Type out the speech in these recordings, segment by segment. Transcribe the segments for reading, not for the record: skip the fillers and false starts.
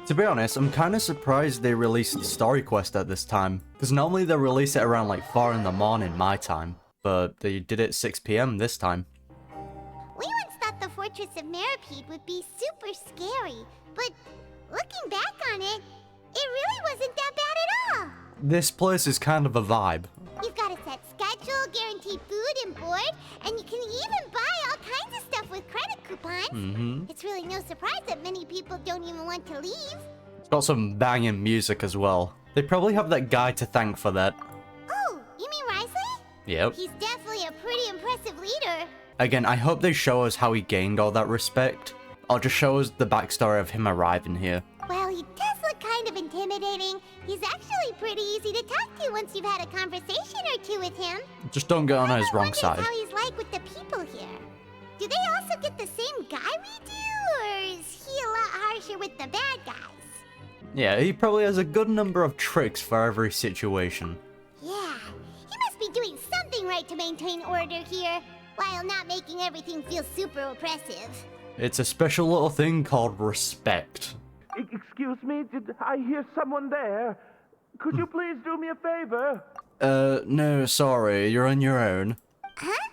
To be honest, I'm kind of surprised they released the story quest at this time, because normally they release it around like 4 in the morning my time, but they did it 6 p.m. this time. We once thought the Fortress of Meropide would be super scary, but looking back on it, it really wasn't that bad at all. This place is kind of a vibe. You've got a set schedule, guaranteed food and board, and you can even buy all kinds of stuff with credit coupons. It's really no surprise that many people don't even want to leave. It's got some banging music as well. They probably have that guy to thank for that. Oh, you mean Risley? Yep. He's definitely a pretty impressive leader. Again, I hope they show us how he gained all that respect, or just show us the backstory of him arriving here. Well, he does look kind of intimidating. He's actually pretty easy to talk to once you've had a conversation or two with him. Just don't get on his wrong side. How he's like with the people here. Do they also get the same guy we do, or is he a lot harsher with the bad guys? Yeah, he probably has a good number of tricks for every situation. Yeah, he must be doing something right to maintain order here, while not making everything feel super oppressive. It's a special little thing called respect. Excuse me, did I hear someone there? Could you please do me a favor? No, sorry, you're on your own. Huh?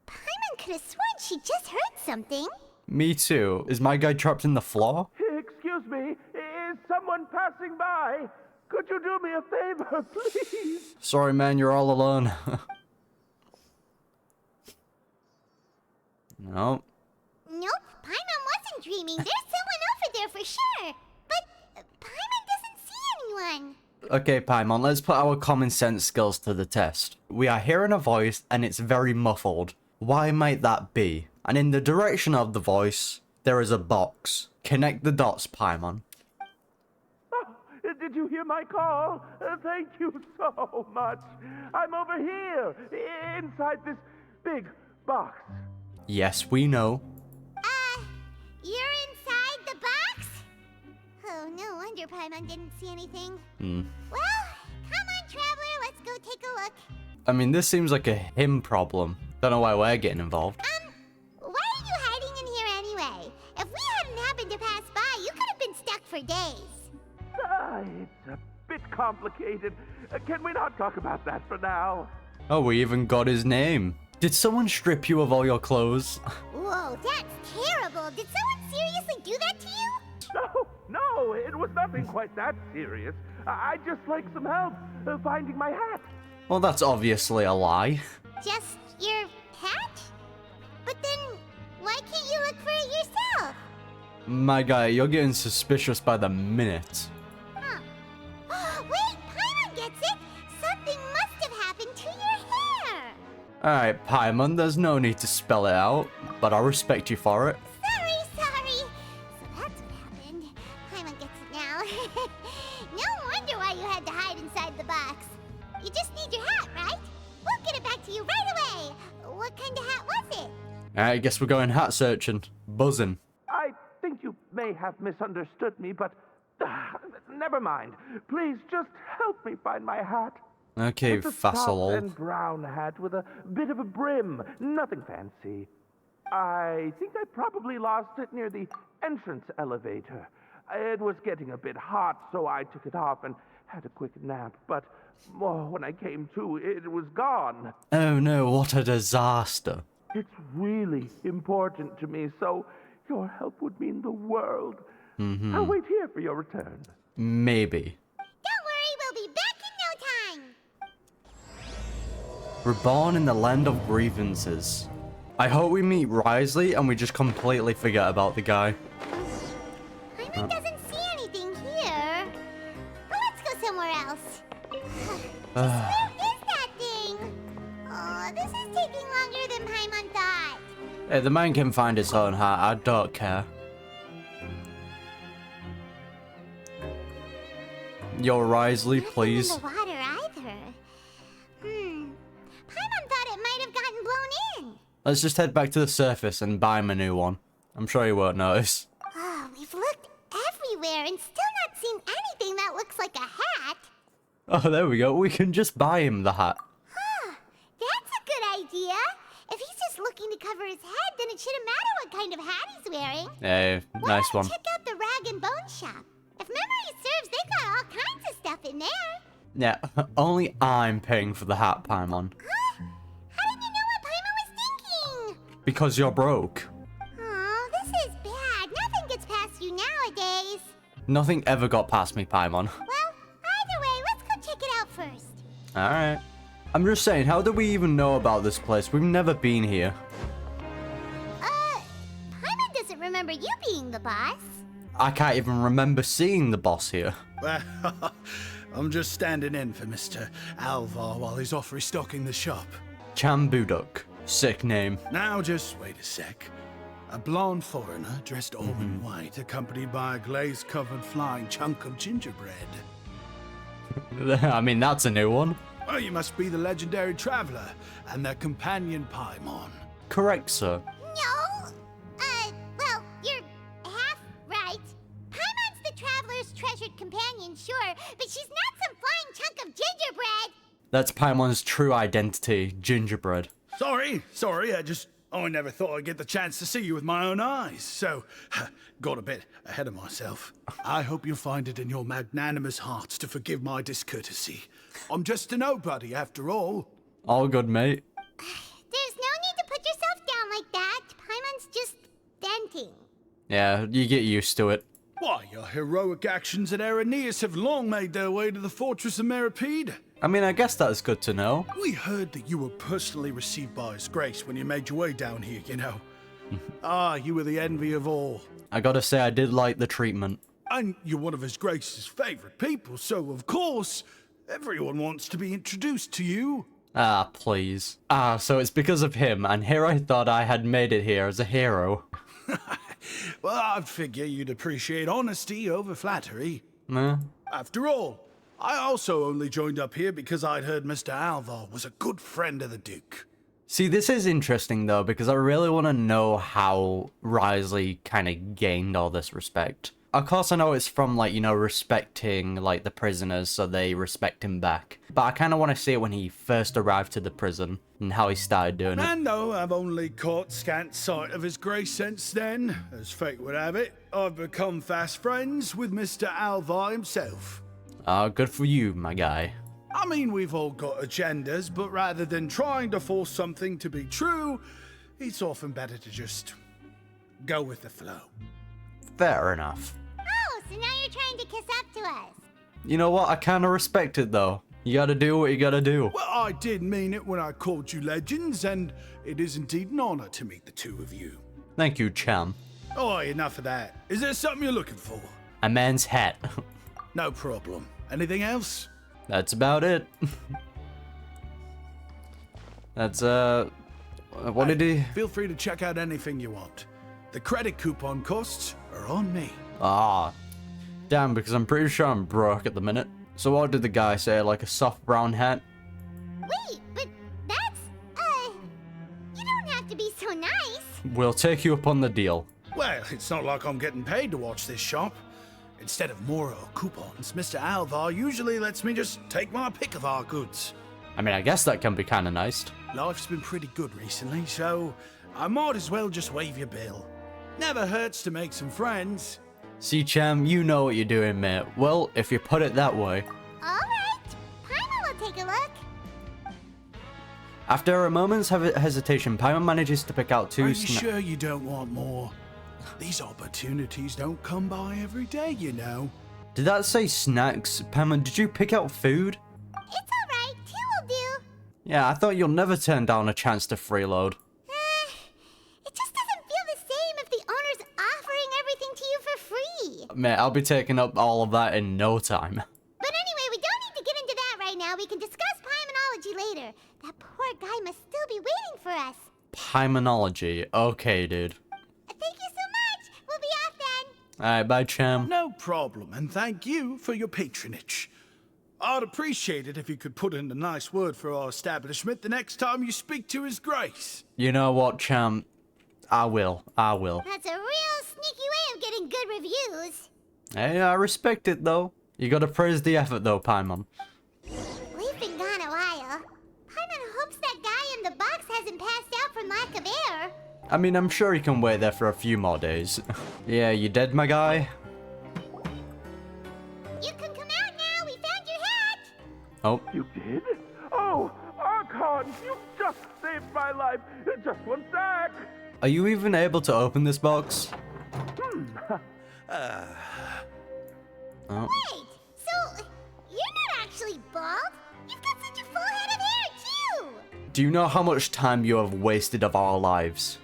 Paimon could have sworn she just heard something. Me too. Is my guy trapped in the floor? Excuse me, is someone passing by? Could you do me a favor, please? Sorry, man, you're all alone. No. Nope, Paimon wasn't dreaming. There's someone over there for sure. But Paimon doesn't see anyone. Okay, Paimon, let's put our common sense skills to the test. We are hearing a voice and it's very muffled. Why might that be? And in the direction of the voice, there is a box. Connect the dots, Paimon. Oh, did you hear my call? Thank you so much. I'm over here, inside this big box. Yes, we know. You're inside the box? Oh, no wonder Paimon didn't see anything. Well, come on, Traveler, let's go take a look. I mean, this seems like a him problem. Don't know why we're getting involved. Why are you hiding in here anyway? If we hadn't happened to pass by, you could have been stuck for days. It's a bit complicated. Can we not talk about that for now? Oh, we even got his name. Did someone strip you of all your clothes? Whoa, that's terrible. Did someone seriously do that to you? No, it was nothing quite that serious. I'd just like some help finding my hat. Well, that's obviously a lie. Just your hat? But then, why can't you look for it yourself? My guy, you're getting suspicious by the minute. Huh. Wait, Paimon gets it! Something must have happened to your hair! Alright, Paimon, there's no need to spell it out, but I respect you for it. Sorry. So that's what happened. Paimon gets it now. No wonder why you had to hide inside the box. You just need your hat, right? We'll get it back to you right away. What kind of hat was it? Alright, I guess we're going hat searching. Buzzing. I think you may have misunderstood me, but never mind. Please just help me find my hat. Okay, It's a facile soft old. and brown hat with a bit of a brim. Nothing fancy. I think I probably lost it near the entrance elevator. It was getting a bit hot, so I took it off and had a quick nap. But when I came to, it was gone. Oh no, what a disaster. It's really important to me, so your help would mean the world. I'll wait here for your return. Maybe. Don't worry, we'll be back in no time. Reborn in the land of grievances. I hope we meet Risley and we just completely forget about the guy. Paimon doesn't see anything here. But let's go somewhere else. Where is that thing? Oh, this is taking longer than Paimon thought. Hey, the man can find his own hat, I don't care. Yo, Risley, please. Nothing in the water either. Paimon thought it might have gotten blown in. Let's just head back to the surface and buy him a new one. I'm sure he won't notice. Oh, we've looked everywhere and still not seen anything that looks like a hat. Oh, there we go. We can just buy him the hat. Huh, that's a good idea. If he's just looking to cover his head, then it shouldn't matter what kind of hat he's wearing. Hey, Why nice don't one. we check out the rag dog and bone shop. If memory serves, they got all kinds of stuff in there. Yeah, only I'm paying for the hat, Paimon. Huh? How did you know what Paimon was thinking? Because you're broke. Oh, this is bad. Nothing gets past you nowadays. Nothing ever got past me, Paimon. Well, either way, let's go check it out first. Alright. I'm just saying, how do we even know about this place? We've never been here. Paimon doesn't remember you being the boss. I can't even remember seeing the boss here. Well, I'm just standing in for Mr. Alvar while he's off restocking the shop. Chambuduk. Sick name. Now just wait a sec. A blonde foreigner dressed all in white, accompanied by a glaze-covered flying chunk of gingerbread. I mean, that's a new one. Oh, you must be the legendary traveler and their companion Paimon. Correct, sir. No. Well, you're half right. Paimon's the traveler's treasured companion, sure, but she's not some flying chunk of gingerbread. That's Paimon's true identity, gingerbread. Sorry, I never thought I'd get the chance to see you with my own eyes, so got a bit ahead of myself. I hope you'll find it in your magnanimous hearts to forgive my discourtesy. I'm just a nobody, after all. All good, mate. There's no need to put yourself down like that. Paimon's just venting. Yeah, you get used to it. Why, your heroic actions at Aeneas have long made their way to the fortress of Meripede. I mean, I guess that's good to know. We heard that you were personally received by His Grace when you made your way down here, you know. You were the envy of all. I gotta say, I did like the treatment. And you're one of His Grace's favorite people, so of course, everyone wants to be introduced to you. Ah, please. So it's because of him, and here I thought I had made it here as a hero. Well, I'd figure you'd appreciate honesty over flattery. Nah. After all, I also only joined up here because I'd heard Mr. Alvar was a good friend of the Duke. See, this is interesting, though, because I really want to know how Risley kind of gained all this respect. Of course, I know it's from, like, you know, respecting, like, the prisoners, so they respect him back. But I kind of want to see it when he first arrived to the prison, and how he started doing it. And though I've only caught scant sight of His Grace since then, as fate would have it, I've become fast friends with Mr. Alvar himself. Good for you, my guy. I mean, we've all got agendas, but rather than trying to force something to be true, it's often better to just go with the flow. Fair enough. Oh, so now you're trying to kiss up to us. You know what? I kind of respect it, though. You gotta do what you gotta do. Well, I did mean it when I called you legends, and it is indeed an honor to meet the two of you. Thank you, Cham. Oh, enough of that. Is there something you're looking for? A man's hat. No problem. Anything else? That's about it. That's, what did he... Feel free to check out anything you want. The credit coupon costs are on me. Damn, because I'm pretty sure I'm broke at the minute. So what did the guy say, like a soft brown hat? Wait, but that's, you don't have to be so nice. We'll take you up on the deal. Well, it's not like I'm getting paid to watch this shop. Instead of more coupons, Mr. Alvar usually lets me just take my pick of our goods. I mean, I guess that can be kind of nice. Life's been pretty good recently, so I might as well just waive your bill. Never hurts to make some friends. See, Cham, you know what you're doing, mate. Well, if you put it that way. All right, Paimon will take a look. After a moment's hesitation, Paimon manages to pick out two Are you sure you don't want more? These opportunities don't come by every day, you know. Did that say snacks? Paimon, did you pick out food? It's all right, two will do. Yeah, I thought you'll never turn down a chance to freeload. It just doesn't feel the same if the owner's offering everything to you for free. Mate, I'll be taking up all of that in no time. But anyway, we don't need to get into that right now. We can discuss Paimonology later. That poor guy must still be waiting for us. Paimonology. Okay, dude. Thank you so much. We'll be off then. Alright, bye, Cham. No problem, and thank you for your patronage. I'd appreciate it if you could put in a nice word for our establishment the next time you speak to His Grace. You know what, Cham? I will. That's a real sneaky way of getting good reviews. Hey, I respect it, though. You gotta praise the effort, though, Paimon. We've been gone a while. Paimon hopes that guy in the box hasn't passed out from lack of air. I mean, I'm sure he can wait there for a few more days. Yeah, you dead, my guy? Oh, You did? Oh, Archon, you just saved my life. Just one sec. are you even able to open this box? Oh. Wait, so you're not actually bald? You've got such a full head of hair, too! Do you know how much time you have wasted of our lives?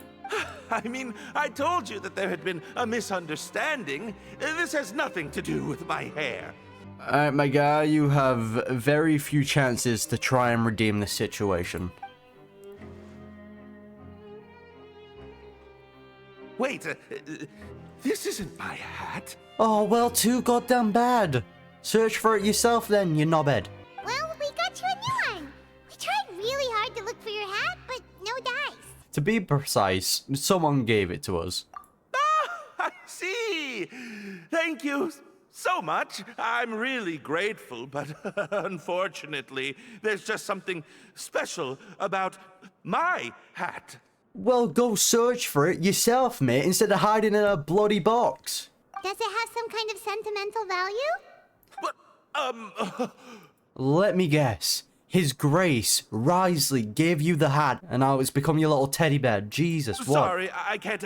I mean, I told you that there had been a misunderstanding. This has nothing to do with my hair. Alright, my guy, you have very few chances to try and redeem this situation. Wait, this isn't my hat. Oh, well, too goddamn bad. Search for it yourself then, you knobhead. Well, we got you a new one. We tried really hard to look for your hat, but no dice. To be precise, someone gave it to us. Ah, I see. Thank you so much. I'm really grateful, but unfortunately, there's just something special about my hat. Well, go search for it yourself, mate, instead of hiding in a bloody box. Does it have some kind of sentimental value? What? Let me guess. His Grace, Risley, gave you the hat, and now it's become your little teddy bear. Jesus, what? Sorry, I can't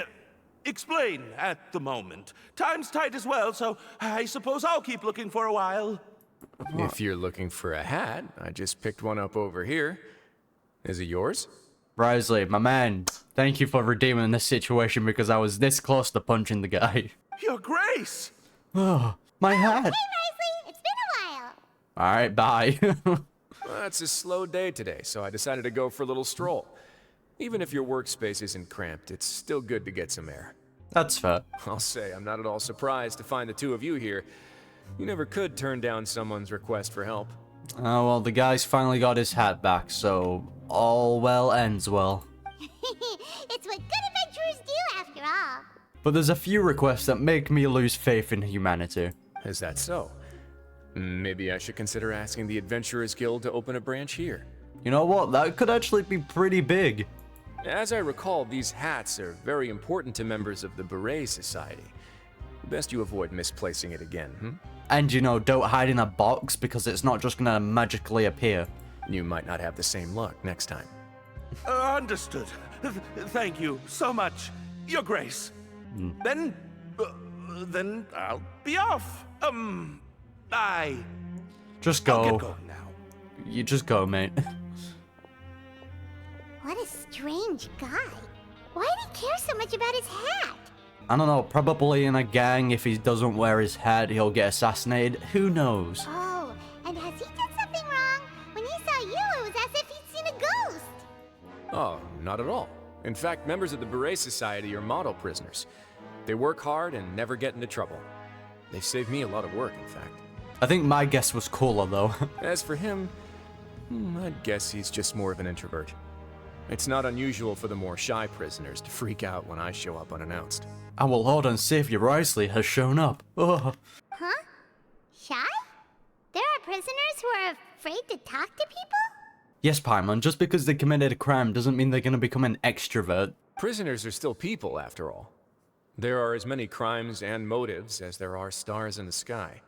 explain at the moment. Time's tight as well, so I suppose I'll keep looking for a while. If you're looking for a hat, I just picked one up over here. Is it yours? Risley, my man, thank you for redeeming this situation because I was this close to punching the guy. Your Grace! Oh, my hat. Hey, Risley, it's been a while. Alright, bye. Well, it's a slow day today, so I decided to go for a little stroll. Even if your workspace isn't cramped, it's still good to get some air. That's fair. I'll say I'm not at all surprised to find the two of you here. You never could turn down someone's request for help. Oh, well, the guy's finally got his hat back, so all well ends well. It's what good adventurers do, after all. But there's a few requests that make me lose faith in humanity. Is that so? Maybe I should consider asking the Adventurers Guild to open a branch here. You know what? That could actually be pretty big. As I recall, these hats are very important to members of the Beret Society. Best you avoid misplacing it again, And you know, don't hide in a box because it's not just gonna magically appear. You might not have the same luck next time. Understood. Thank you so much, Your Grace. Then I'll be off. Just I'll go. get going now. You just go, mate. What a strange guy. Why did he care so much about his hat? I don't know, probably in a gang, if he doesn't wear his hat, he'll get assassinated. Who knows? Oh, and has he done something wrong? When he saw you, it was as if he'd seen a ghost. Oh, not at all. In fact, members of the Beret Society are model prisoners. They work hard and never get into trouble. They've saved me a lot of work, in fact. I think my guess was cooler, though. As for him, I'd guess he's just more of an introvert. It's not unusual for the more shy prisoners to freak out when I show up unannounced. Our Lord and Savior Risley has shown up. Oh. Huh? Shy? There are prisoners who are afraid to talk to people? Yes, Paimon, just because they committed a crime doesn't mean they're gonna become an extrovert. Prisoners are still people, after all. There are as many crimes and motives as there are stars in the sky.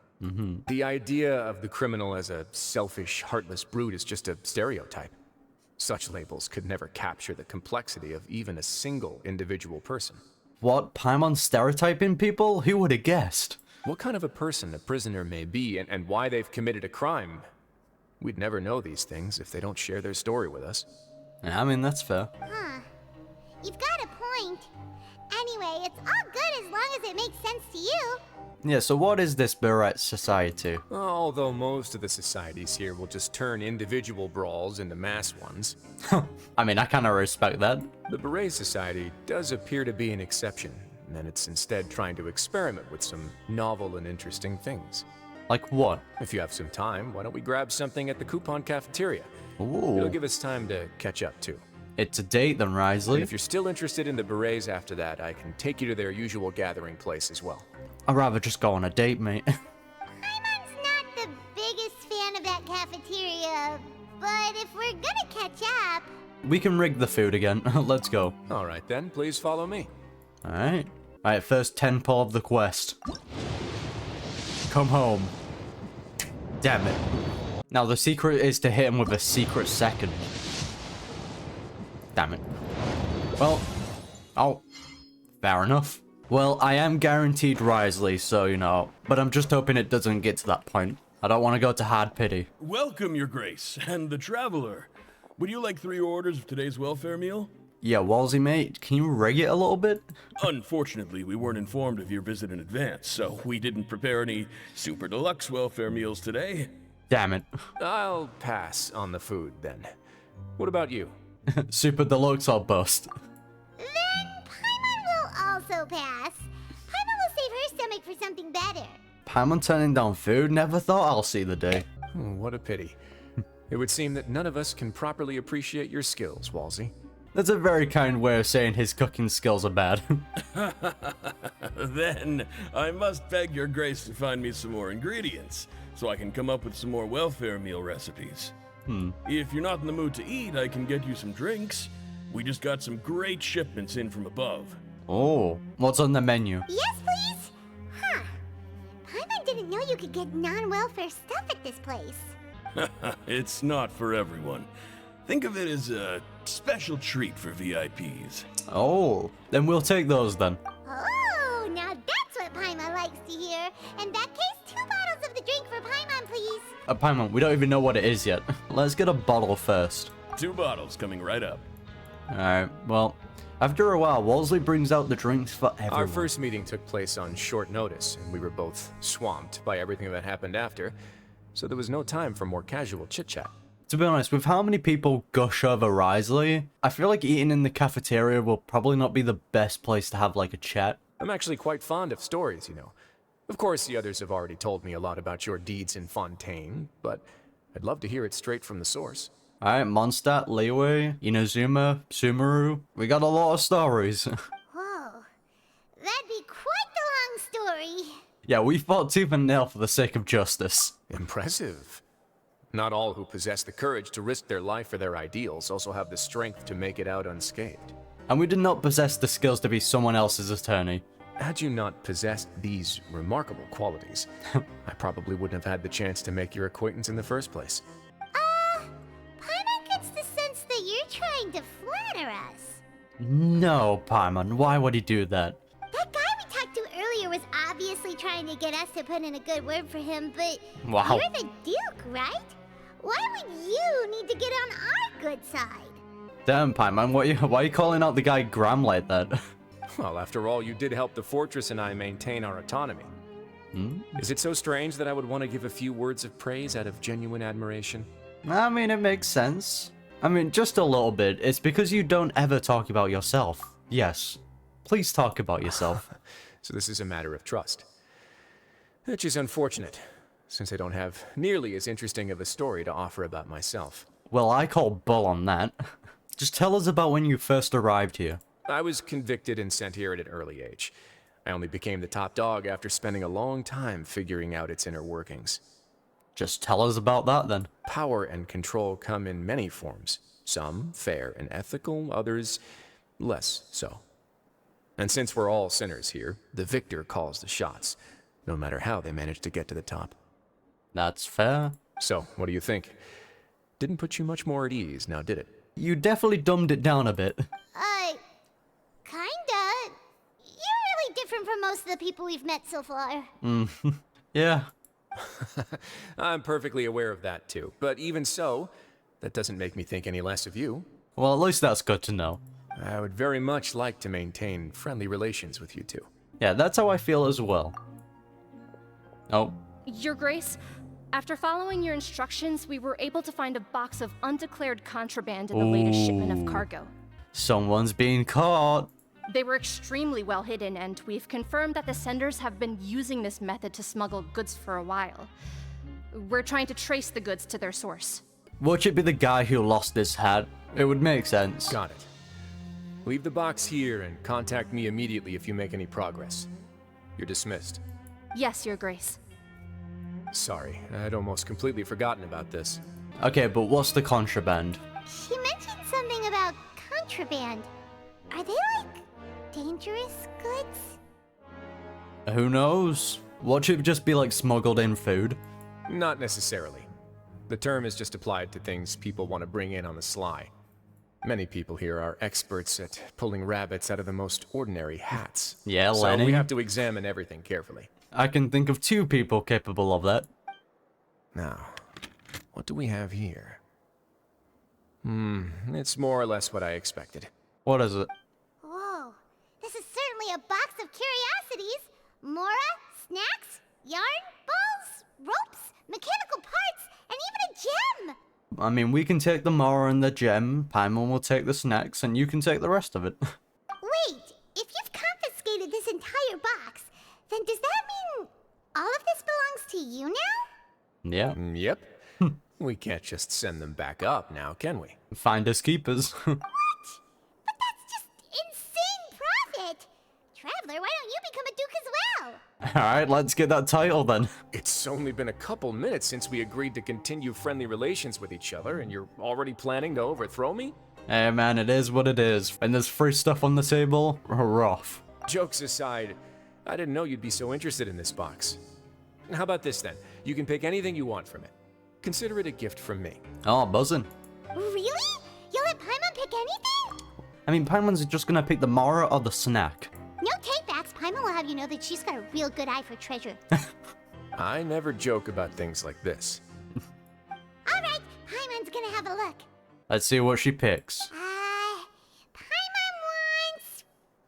The idea of the criminal as a selfish, heartless brute is just a stereotype. Such labels could never capture the complexity of even a single individual person. What? Paimon stereotyping people? Who would have guessed? What kind of a person a prisoner may be and why they've committed a crime, we'd never know these things if they don't share their story with us. Yeah, I mean, that's fair. Huh. You've got a point. Anyway, it's all good as long as it makes sense to you. Yeah, so what is this Beret Society? Although most of the societies here will just turn individual brawls into mass ones, I mean, I kinda respect that. the Beret Society does appear to be an exception, and it's instead trying to experiment with some novel and interesting things. Like what? If you have some time, why don't we grab something at the Coupon Cafeteria? Ooh. It'll give us time to catch up, too. It's a date then, And Risley. if you're still interested in the Berets after that, I can take you to their usual gathering place as well. I'd rather just go on a date, mate. Paimon's not the biggest fan of that cafeteria, but if we're gonna catch up... We can rig the food again. Let's go. All right then, please follow me. Alright. Alright, first tempo of the quest. Come home. Damn it. Now the secret is to hit him with a secret second. Damn it. Well, oh, fair enough. Well, I am guaranteed Risley, so you know, but I'm just hoping it doesn't get to that point. I don't want to go to hard pity. Welcome, Your Grace, and the Traveler. Would you like 3 orders of today's welfare meal? Yeah, Wolsey, mate, can you rig it a little bit? Unfortunately, we weren't informed of your visit in advance, so we didn't prepare any super deluxe welfare meals today. Damn it. I'll pass on the food, then. What about you? Super deluxe or bust? Then Paimon will also pass. Paimon will save her stomach for something better. Paimon turning down food? Never thought I'll see the day. What a pity. It would seem that none of us can properly appreciate your skills, Wolsey. That's a very kind way of saying his cooking skills are bad. Then, I must beg Your Grace to find me some more ingredients, so I can come up with some more welfare meal recipes. If you're not in the mood to eat, I can get you some drinks. We just got some great shipments in from above. Oh, what's on the menu? Yes, please? Huh. Paimon didn't know you could get non-welfare stuff at this place. It's not for everyone. Think of it as a special treat for VIPs. Oh, then we'll take those then. Oh, now that's what Paimon likes to hear. In that case, 2 bottles of the drink for Paimon, please. Paimon, we don't even know what it is yet. Let's get a bottle first. 2 bottles coming right up. Alright, well, after a while, Wolsey brings out the drinks for everyone. Our first meeting took place on short notice, and we were both swamped by everything that happened after, so there was no time for more casual chit-chat. To be honest, with how many people gush over Risley, I feel like eating in the cafeteria will probably not be the best place to have like a chat. I'm actually quite fond of stories, you know. Of course, the others have already told me a lot about your deeds in Fontaine, but I'd love to hear it straight from the source. Alright, Mondstadt, Liyue, Inazuma, Sumeru. We got a lot of stories. Whoa. That'd be quite the long story. Yeah, we fought tooth and nail for the sake of justice. Impressive. Not all who possess the courage to risk their life for their ideals also have the strength to make it out unscathed. And we did not possess the skills to be someone else's attorney. Had you not possessed these remarkable qualities, I probably wouldn't have had the chance to make your acquaintance in the first place. Paimon gets the sense that you're trying to flatter us. No, Paimon, why would he do that? That guy we talked to earlier was obviously trying to get us to put in a good word for him, but Wow. you're the Duke, right? Why would you need to get on our good side? Damn, Paimon, why are you calling out the guy Graham like that? Well, after all, you did help the fortress and I maintain our autonomy. Is it so strange that I would want to give a few words of praise out of genuine admiration? I mean, it makes sense. I mean, just a little bit. It's because you don't ever talk about yourself. Yes. Please talk about yourself. So this is a matter of trust. Which is unfortunate, since I don't have nearly as interesting of a story to offer about myself. Well, I call bull on that. Just tell us about when you first arrived here. I was convicted and sent here at an early age. I only became the top dog after spending a long time figuring out its inner workings. Just tell us about that then. Power and control come in many forms. Some fair and ethical, others less so. And since we're all sinners here, the victor calls the shots, no matter how they manage to get to the top. That's fair. So, what do you think? Didn't put you much more at ease, now did it? You definitely dumbed it down a bit. Kinda. You're really different from most of the people we've met so far. Yeah. I'm perfectly aware of that too, but even so, that doesn't make me think any less of you. Well, at least that's good to know. I would very much like to maintain friendly relations with you two. Yeah, that's how I feel as well. Oh, Your Grace, after following your instructions, we were able to find a box of undeclared contraband in the latest shipment of cargo. someone's being caught. They were extremely well hidden, and we've confirmed that the senders have been using this method to smuggle goods for a while. We're trying to trace the goods to their source. Watch it be the guy who lost his hat. It would make sense. Got it. Leave the box here and contact me immediately if you make any progress. You're dismissed. Yes, Your Grace. Sorry, I'd almost completely forgotten about this. Okay, but what's the contraband? She mentioned something about contraband. Are they like dangerous goods? Who knows? Watch it just be like smuggled in food. Not necessarily. The term is just applied to things people want to bring in on the sly. Many people here are experts at pulling rabbits out of the most ordinary hats. Yeah, so Lenny. we have to examine everything carefully. I can think of 2 people capable of that. Now, what do we have here? It's more or less what I expected. What is it? Whoa, this is certainly a box of curiosities. Mora, snacks, yarn, balls, ropes, mechanical parts, and even a gem. I mean, we can take the Mora and the gem, Paimon will take the snacks, and you can take the rest of it. Wait, if you've confiscated this entire box, then does that mean all of this belongs to you now? Yeah. Yep. We can't just send them back up now, can we? Finders keepers. What? But that's just insane profit! Traveler, why don't you become a duke as well? Alright, let's get that title then. It's only been a couple minutes since we agreed to continue friendly relations with each other, and you're already planning to overthrow me? Hey man, it is what it is. When there's free stuff on the table, we're off. Jokes aside, I didn't know you'd be so interested in this box. How about this then? You can pick anything you want from it. Consider it a gift from me. Oh, buzzing. Really? You'll let Paimon pick anything? I mean, Paimon's just gonna pick the Mora or the snack. No takebacks. Paimon will have you know that she's got a real good eye for treasure. I never joke about things like this. Alright, Paimon's gonna have a look. Let's see what she picks. Paimon wants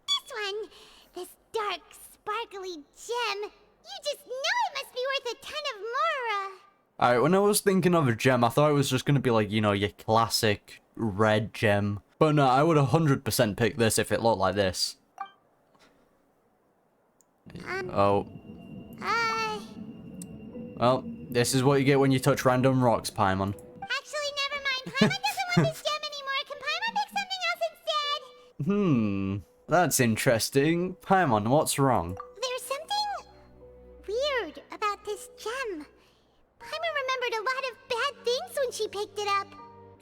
this one. This dark, sparkly gem. You just know it must be worth a ton of Mora. Alright, when I was thinking of a gem, I thought it was just gonna be like, you know, your classic red gem. But no, I would 100% pick this if it looked like this. Oh. Well, this is what you get when you touch random rocks, Paimon. Actually, never mind. Paimon doesn't want this gem anymore. Can Paimon pick something else instead? That's interesting. Paimon, what's wrong? There's something weird about this gem. Paimon remembered a lot of bad things when she picked it up.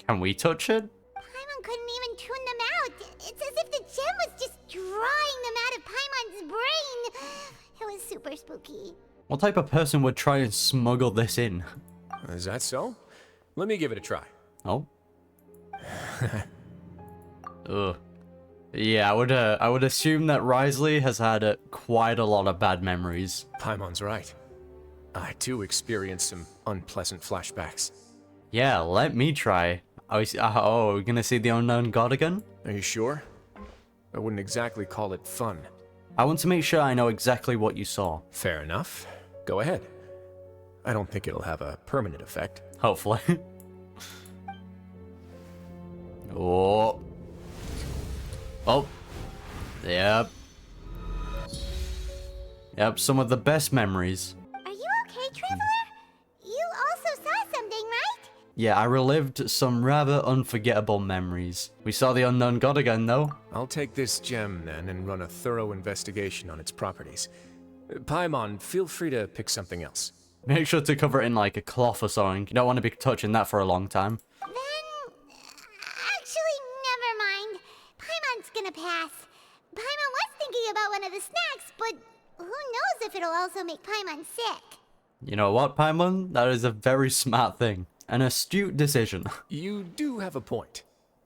Can we touch it? Paimon couldn't even tune them out. It's as if the gem was just drawing them out of Paimon's brain. It was super spooky. What type of person would try and smuggle this in? Is that so? Let me give it a try. Oh. Ugh. Yeah, I would assume that Risley has had quite a lot of bad memories. Paimon's right. I too experienced some unpleasant flashbacks. Yeah, let me try. Oh, we're gonna see the unknown god again? Are you sure? I wouldn't exactly call it fun. I want to make sure I know exactly what you saw. Fair enough. Go ahead. I don't think it'll have a permanent effect. Hopefully. Oh. Oh. Yep. Yep, some of the best memories. Are you okay, Traveler? You also saw something, right? Yeah, I relived some rather unforgettable memories. We saw the unknown god again, though. I'll take this gem then and run a thorough investigation on its properties. Paimon, feel free to pick something else. Make sure to cover it in like a cloth or something. You don't want to be touching that for a long time. Then, actually, never mind. Paimon's gonna pass. Paimon was thinking about one of the snacks, but who knows if it'll also make Paimon sick. You know what, Paimon? That is a very smart thing. An astute decision. You do have a point.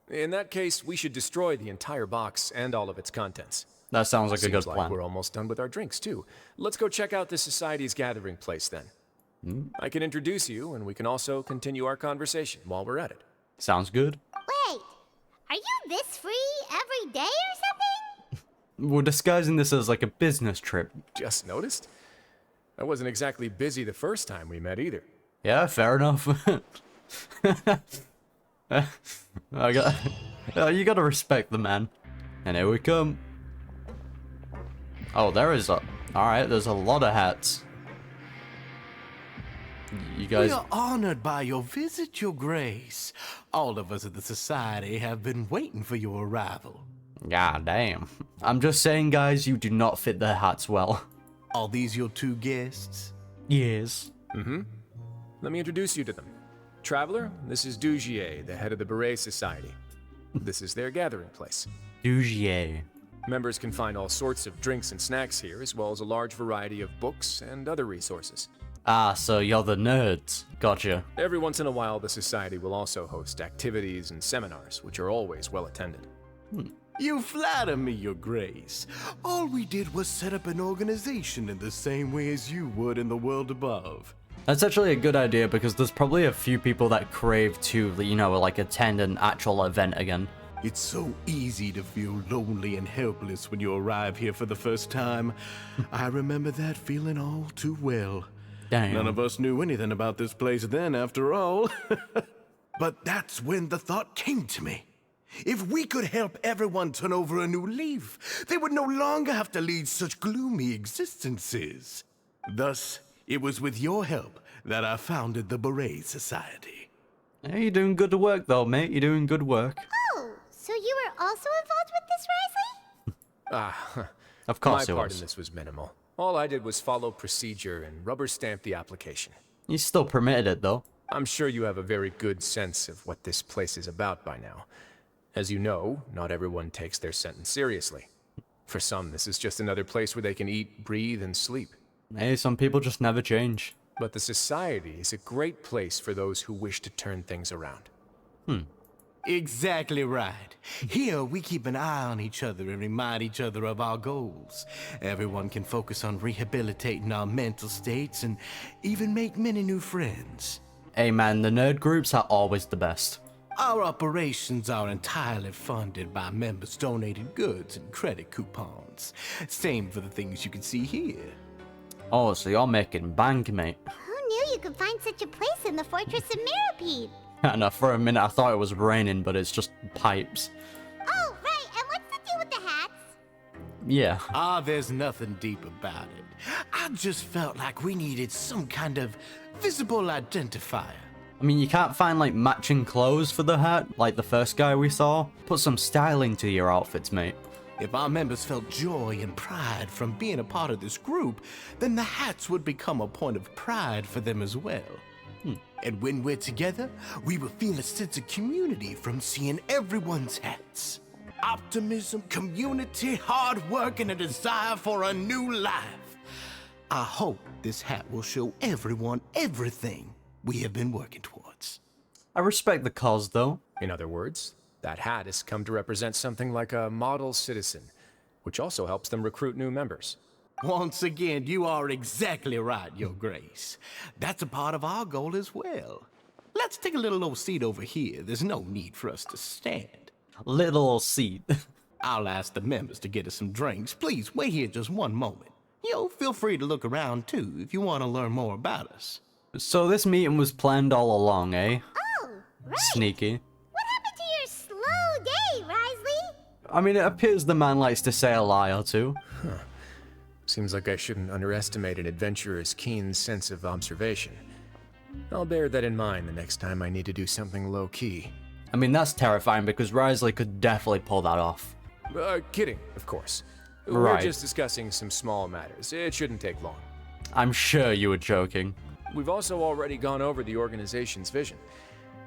In that case, we should destroy the entire box and all of its contents. That sounds like a good Seems like plan. we're almost done with our drinks, too. Let's go check out the Society's gathering place, then. I can introduce you, and we can also continue our conversation while we're at it. Sounds good. Wait, are you this free every day or something? We're disguising this as like a business trip. Just noticed? I wasn't exactly busy the first time we met, either. Yeah, fair enough. You gotta respect the man. And here we come. Oh, there is a... Alright, there's a lot of hats. You guys... We are honored by your visit, Your Grace. All of us at the Society have been waiting for your arrival. God damn. I'm just saying, guys, you do not fit the hats well. Are these your 2 guests? Yes. Let me introduce you to them. Traveler, this is Dougier, the head of the Beret Society. This is their gathering place. Dougier. Members can find all sorts of drinks and snacks here, as well as a large variety of books and other resources. Ah, so you're the nerds. Gotcha. Every once in a while, the Society will also host activities and seminars, which are always well attended. You flatter me, Your Grace. All we did was set up an organization in the same way as you would in the world above. That's actually a good idea because there's probably a few people that crave to, you know, like attend an actual event again. It's so easy to feel lonely and helpless when you arrive here for the first time. I remember that feeling all too well. Damn. None of us knew anything about this place then, after all. But that's when the thought came to me. If we could help everyone turn over a new leaf, they would no longer have to lead such gloomy existences. Thus, it was with your help that I founded the Beret Society. Hey, you're doing good work though, mate. You're doing good work. Oh, so you were also involved with this, Risley? Of course My it part was. in this was minimal. All I did was follow procedure and rubber stamp the application. You still permitted it though. I'm sure you have a very good sense of what this place is about by now. As you know, not everyone takes their sentence seriously. For some, this is just another place where they can eat, breathe, and sleep. Hey, some people just never change. But the Society is a great place for those who wish to turn things around. Exactly right. Here, we keep an eye on each other and remind each other of our goals. Everyone can focus on rehabilitating our mental states and even make many new friends. Hey man, the nerd groups are always the best. Our operations are entirely funded by members donating goods and credit coupons. Same for the things you can see here. Oh, so you're making bank, mate. Who knew you could find such a place in the Fortress of Mirapede? No, for a minute I thought it was raining, but it's just pipes. Oh, right, and what's the deal with the hats? Yeah. Ah, there's nothing deep about it. I just felt like we needed some kind of visible identifier. I mean, you can't find like matching clothes for the hat, like the first guy we saw. Put some styling to your outfits, mate. If our members felt joy and pride from being a part of this group, then the hats would become a point of pride for them as well. And when we're together, we will feel a sense of community from seeing everyone's hats. Optimism, community, hard work, and a desire for a new life. I hope this hat will show everyone everything we have been working towards. I respect the cause, though. In other words, that hat has come to represent something like a model citizen, which also helps them recruit new members. Once again, you are exactly right, Your Grace. That's a part of our goal as well. Let's take a little old seat over here. There's no need for us to stand. Little seat. I'll ask the members to get us some drinks. Please wait here just one moment. Feel free to look around too if you want to learn more about us. So this meeting was planned all along, eh? Oh, right. Sneaky. What happened to your slow day, Risley? I mean, it appears the man likes to say a lie or two. Seems like I shouldn't underestimate an adventurer's keen sense of observation. I'll bear that in mind the next time I need to do something low-key. I mean, that's terrifying because Risley could definitely pull that off. Kidding, of course. Right. We're just discussing some small matters. It shouldn't take long. I'm sure you were joking. We've also already gone over the organization's vision.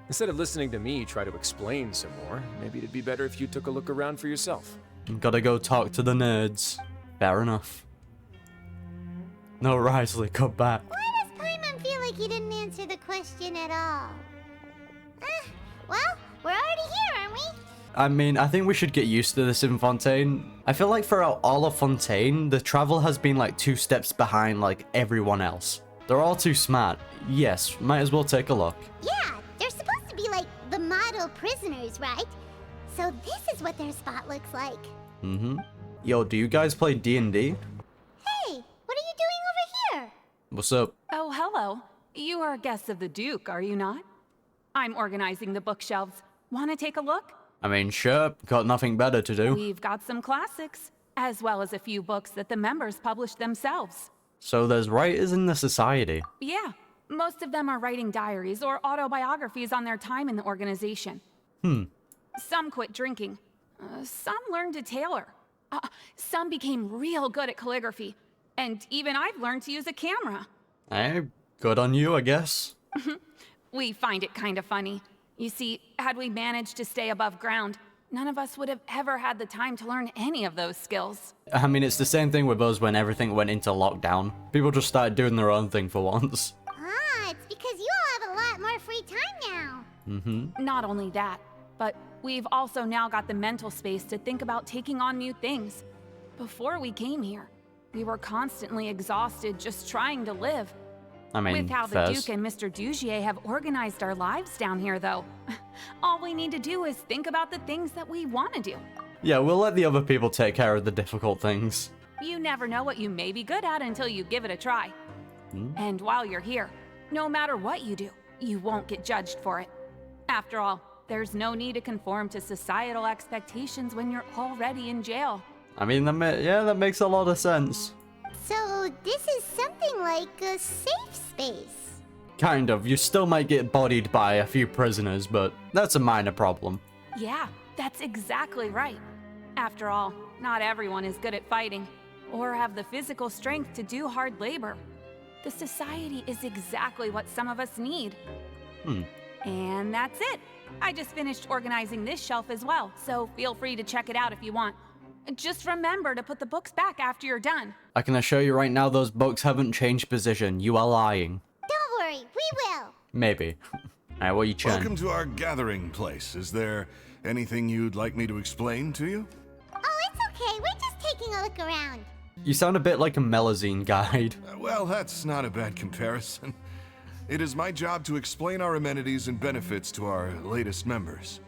Instead of listening to me try to explain some more, maybe it'd be better if you took a look around for yourself. Gotta go talk to the nerds. Fair enough. No, Risley, come back. Why does Paimon feel like he didn't answer the question at all? Well, we're already here, aren't we? I mean, I think we should get used to this in Fontaine. I feel like throughout all of Fontaine, the travel has been like 2 steps behind like everyone else. They're all too smart. Yes, might as well take a look. Yeah, they're supposed to be like the model prisoners, right? So this is what their spot looks like. Yo, do you guys play D&D? Hey, what are you doing over here? What's up? Oh, hello. You are guests of the Duke, are you not? I'm organizing the bookshelves. Want to take a look? I mean, sure, got nothing better to do. We've got some classics, as well as a few books that the members published themselves. So there's writers in the society. Yeah, most of them are writing diaries or autobiographies on their time in the organization. Some quit drinking. Some learned to tailor. Some became real good at calligraphy. And even I've learned to use a camera. Eh, good on you, I guess. We find it kind of funny. You see, had we managed to stay above ground, None of us would have ever had the time to learn any of those skills. I mean, it's the same thing with us when everything went into lockdown. People just started doing their own thing for once. Ah, it's because you all have a lot more free time now. Not only that, but we've also now got the mental space to think about taking on new things. Before we came here, we were constantly exhausted just trying to live. I mean, With how the fairs. Duke and Mr. Dougier have organized our lives down here, though, all we need to do is think about the things that we want to do. Yeah, we'll let the other people take care of the difficult things. You never know what you may be good at until you give it a try. And while you're here, no matter what you do, you won't get judged for it. After all, there's no need to conform to societal expectations when you're already in jail. I mean, that makes a lot of sense. So this is something like a safe space. Kind of. You still might get bodied by a few prisoners, but that's a minor problem. Yeah, that's exactly right. After all, not everyone is good at fighting, or have the physical strength to do hard labor. The society is exactly what some of us need. And that's it. I just finished organizing this shelf as well, so feel free to check it out if you want. Just remember to put the books back after you're done. I can assure you right now those books haven't changed position. You are lying. Don't worry, we will. Maybe. Alright, what are you chatting? Welcome to our gathering place. Is there anything you'd like me to explain to you? Oh, it's okay. We're just taking a look around. You sound a bit like a Melazine guide. Well, that's not a bad comparison. It is my job to explain our amenities and benefits to our latest members.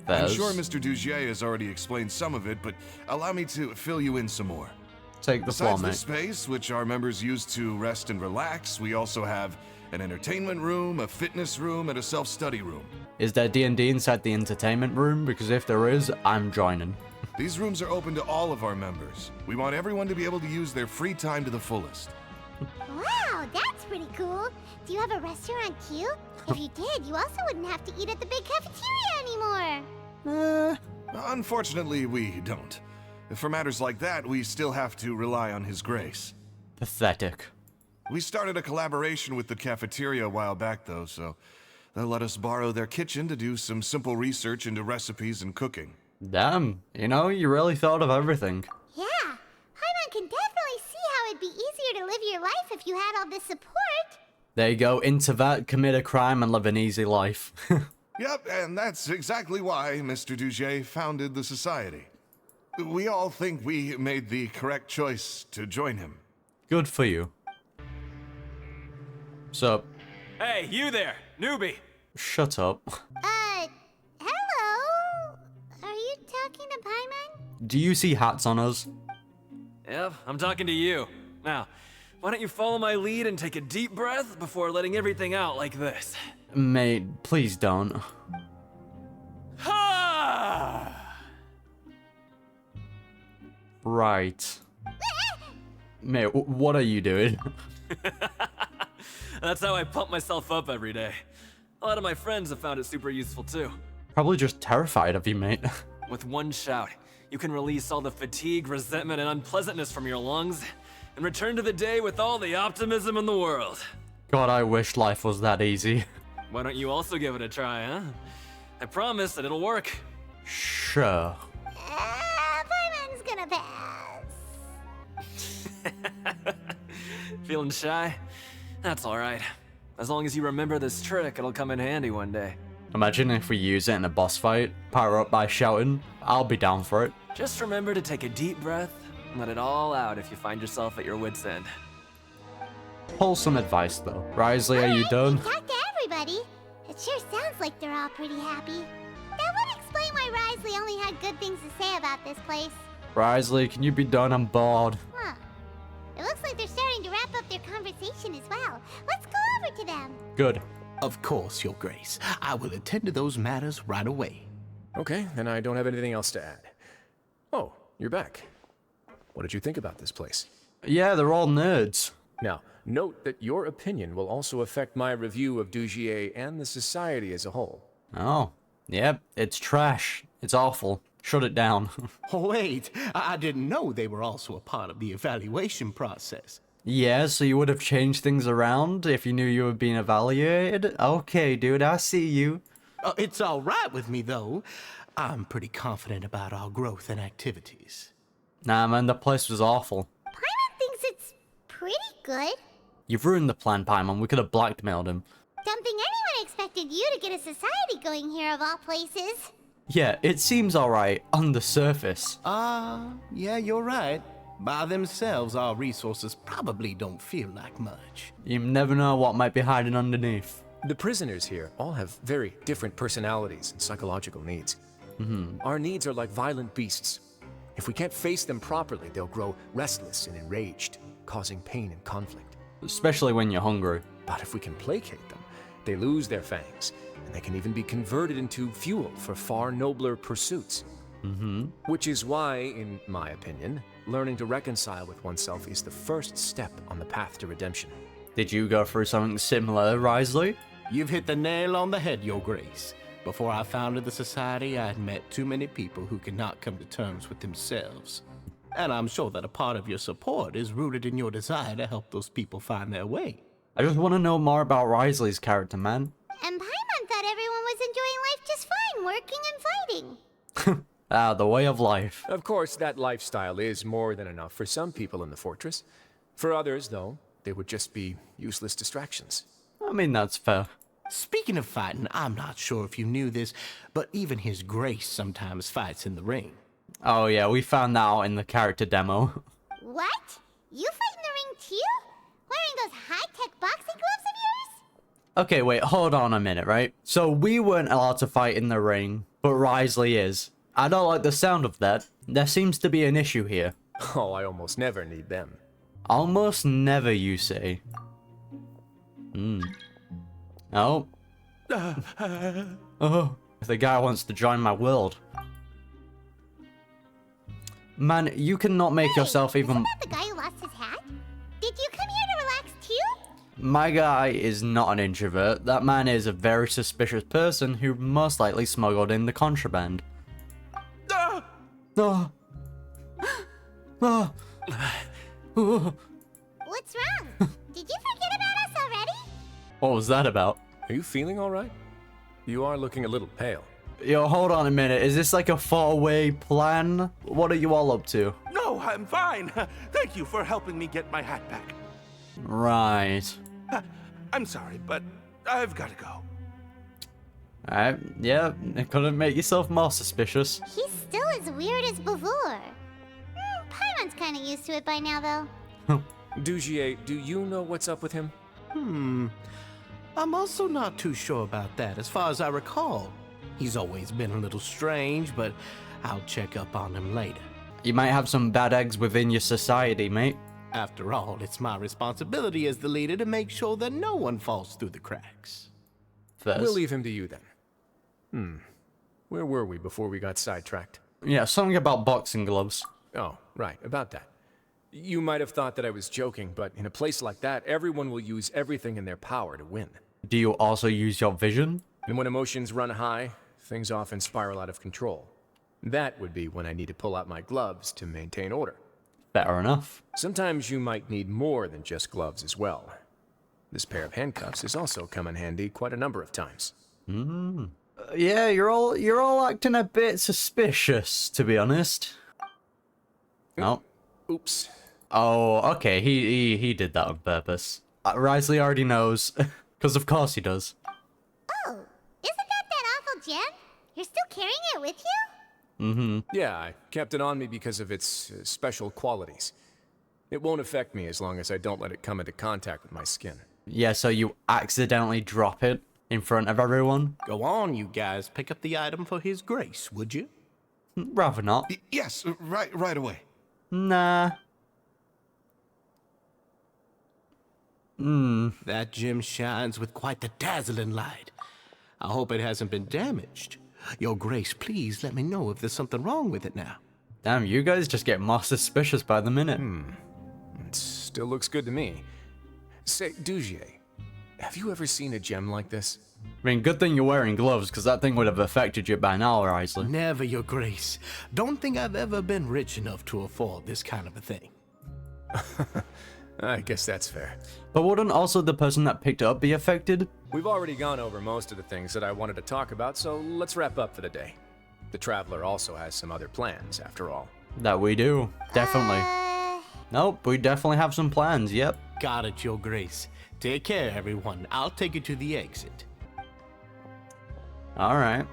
I'm Fez. sure Mr. Dougier has already explained some of it, but allow me to fill you in some more. Take the floor, Besides mate. this space, which our members use to rest and relax, we also have an entertainment room, a fitness room, and a self-study room. Is there D&D inside the entertainment room? Because if there is, I'm joining. These rooms are open to all of our members. We want everyone to be able to use their free time to the fullest. Wow, that's pretty cool. Do you have a restaurant too? If you did, you also wouldn't have to eat at the big cafeteria anymore. Unfortunately, we don't. For matters like that, we still have to rely on His grace. Pathetic. We started a collaboration with the cafeteria a while back, though, so they'll let us borrow their kitchen to do some simple research into recipes and cooking. Damn, you know, you really thought of everything. Yeah, Paimon can definitely see how it'd be easier to live your life if you had all this support. There you go, into that, commit a crime and live an easy life. Yep, and that's exactly why Mr. Dougier founded the society. We all think we made the correct choice to join him. Good for you. So, Hey, you there, newbie! shut up. Hello? Are you talking to Paimon? Do you see hats on us? Yep, I'm talking to you. Now, why don't you follow my lead and take a deep breath before letting everything out like this? Mate, please don't. Ha! Right. Mate, what are you doing? That's how I pump myself up every day. A lot of my friends have found it super useful too. Probably just terrified of you, mate. With one shout, you can release all the fatigue, resentment, and unpleasantness from your lungs and return to the day with all the optimism in the world. God, I wish life was that easy. Why don't you also give it a try, huh? I promise that it'll work. Sure. Paimon's gonna pass. Feeling shy? That's alright. As long as you remember this trick, it'll come in handy one day. Imagine if we use it in a boss fight, power up by shouting. I'll be down for it. Just remember to take a deep breath and let it all out if you find yourself at your wit's end. Wholesome advice, though. Risley, are you done? Talk to everybody. It sure sounds like they're all pretty happy. That would explain why Risley only had good things to say about this place. Risley, can you be done? I'm bored. Huh. It looks like they're starting to wrap up their conversation as well. Let's go over to them. Good. Of course, Your Grace. I will attend to those matters right away. Okay, then I don't have anything else to add. Oh, you're back. What did you think about this place? Yeah, they're all nerds. Now, note that your opinion will also affect my review of Dougier and the society as a whole. Oh, yep, it's trash. It's awful. Shut it down. Wait, I didn't know they were also a part of the evaluation process. Yeah, so you would have changed things around if you knew you were being evaluated? Okay, dude, I see you. It's all right with me, though. I'm pretty confident about our growth and activities. Nah, man, the place was awful. Paimon thinks it's pretty good. You've ruined the plan, Paimon. We could have blackmailed him. Don't think anyone expected you to get a society going here of all places. Yeah, it seems alright on the surface. Yeah, you're right. By themselves, our resources probably don't feel like much. You never know what might be hiding underneath. The prisoners here all have very different personalities and psychological needs. Our needs are like violent beasts. If we can't face them properly, they'll grow restless and enraged, causing pain and conflict. Especially when you're hungry. But if we can placate them, they lose their fangs, and they can even be converted into fuel for far nobler pursuits. Which is why, in my opinion, learning to reconcile with oneself is the first step on the path to redemption. Did you go through something similar, Risley? You've hit the nail on the head, Your Grace. Before I founded the Society, I had met too many people who could not come to terms with themselves. And I'm sure that a part of your support is rooted in your desire to help those people find their way. I just want to know more about Risley's character, man. And Paimon thought everyone was enjoying life just fine, working and fighting. The way of life. Of course, that lifestyle is more than enough for some people in the fortress. For others, though, they would just be useless distractions. I mean, that's fair. Speaking of fighting, I'm not sure if you knew this, but even His Grace sometimes fights in the ring. Oh yeah, we found that out in the character demo. What? You fight in the ring too? Wearing those high-tech boxing gloves of yours? Okay, wait, hold on a minute, right? So we weren't allowed to fight in the ring, but Risley is. I don't like the sound of that. There seems to be an issue here. Oh, I almost never need them. Almost never, you say. Oh. Oh. The guy wants to join my world. Man, you cannot make yourself even... Isn't that the guy who lost his hat? Did you come here to relax too? My guy is not an introvert. That man is a very suspicious person who most likely smuggled in the contraband. Oh. Oh. Oh. What's wrong? Did you forget about us already? What was that about? Are you feeling all right? You are looking a little pale. Yo, hold on a minute. Is this like a faraway plan? What are you all up to? No, I'm fine. Thank you for helping me get my hat back. Right. I'm sorry, but I've got to go. Alright, yeah, couldn't make yourself more suspicious. He's still as weird as before. Paimon's kind of used to it by now, though. Dougier, do you know what's up with him? I'm also not too sure about that. As far as I recall, he's always been a little strange, but I'll check up on him later. You might have some bad eggs within your society, mate. After all, it's my responsibility as the leader to make sure that no one falls through the cracks. First. We'll leave him to you then. Where were we before we got sidetracked? Yeah, something about boxing gloves. Oh, right, about that. You might have thought that I was joking, but in a place like that, everyone will use everything in their power to win. Do you also use your vision? And when emotions run high, things often spiral out of control. That would be when I need to pull out my gloves to maintain order. Fair enough. Sometimes you might need more than just gloves as well. This pair of handcuffs has also come in handy quite a number of times. Yeah, you're all acting a bit suspicious, to be honest. No. Oops. Oh, okay. He did that on purpose. Risley already knows, because of course he does. Oh, isn't that awful gem? You're still carrying it with you? Yeah, I kept it on me because of its special qualities. It won't affect me as long as I don't let it come into contact with my skin. Yeah, so you accidentally drop it in front of everyone? Go on, you guys. Pick up the item for His Grace, would you? Rather not. Yes, right away. Nah. That gem shines with quite the dazzling light. I hope it hasn't been damaged. Your Grace, please let me know if there's something wrong with it now. Damn, you guys just get more suspicious by the minute. It still looks good to me. Say, Dougier, have you ever seen a gem like this? I mean, good thing you're wearing gloves, because that thing would have affected you by now, Risley. Never, Your Grace. Don't think I've ever been rich enough to afford this kind of a thing. I guess that's fair. But wouldn't also the person that picked it up be affected? We've already gone over most of the things that I wanted to talk about, so let's wrap up for the day. The Traveler also has some other plans, after all. That we do. Definitely. Nope, we definitely have some plans, yep. Got it, Your Grace. Take care, everyone. I'll take you to the exit. Alright.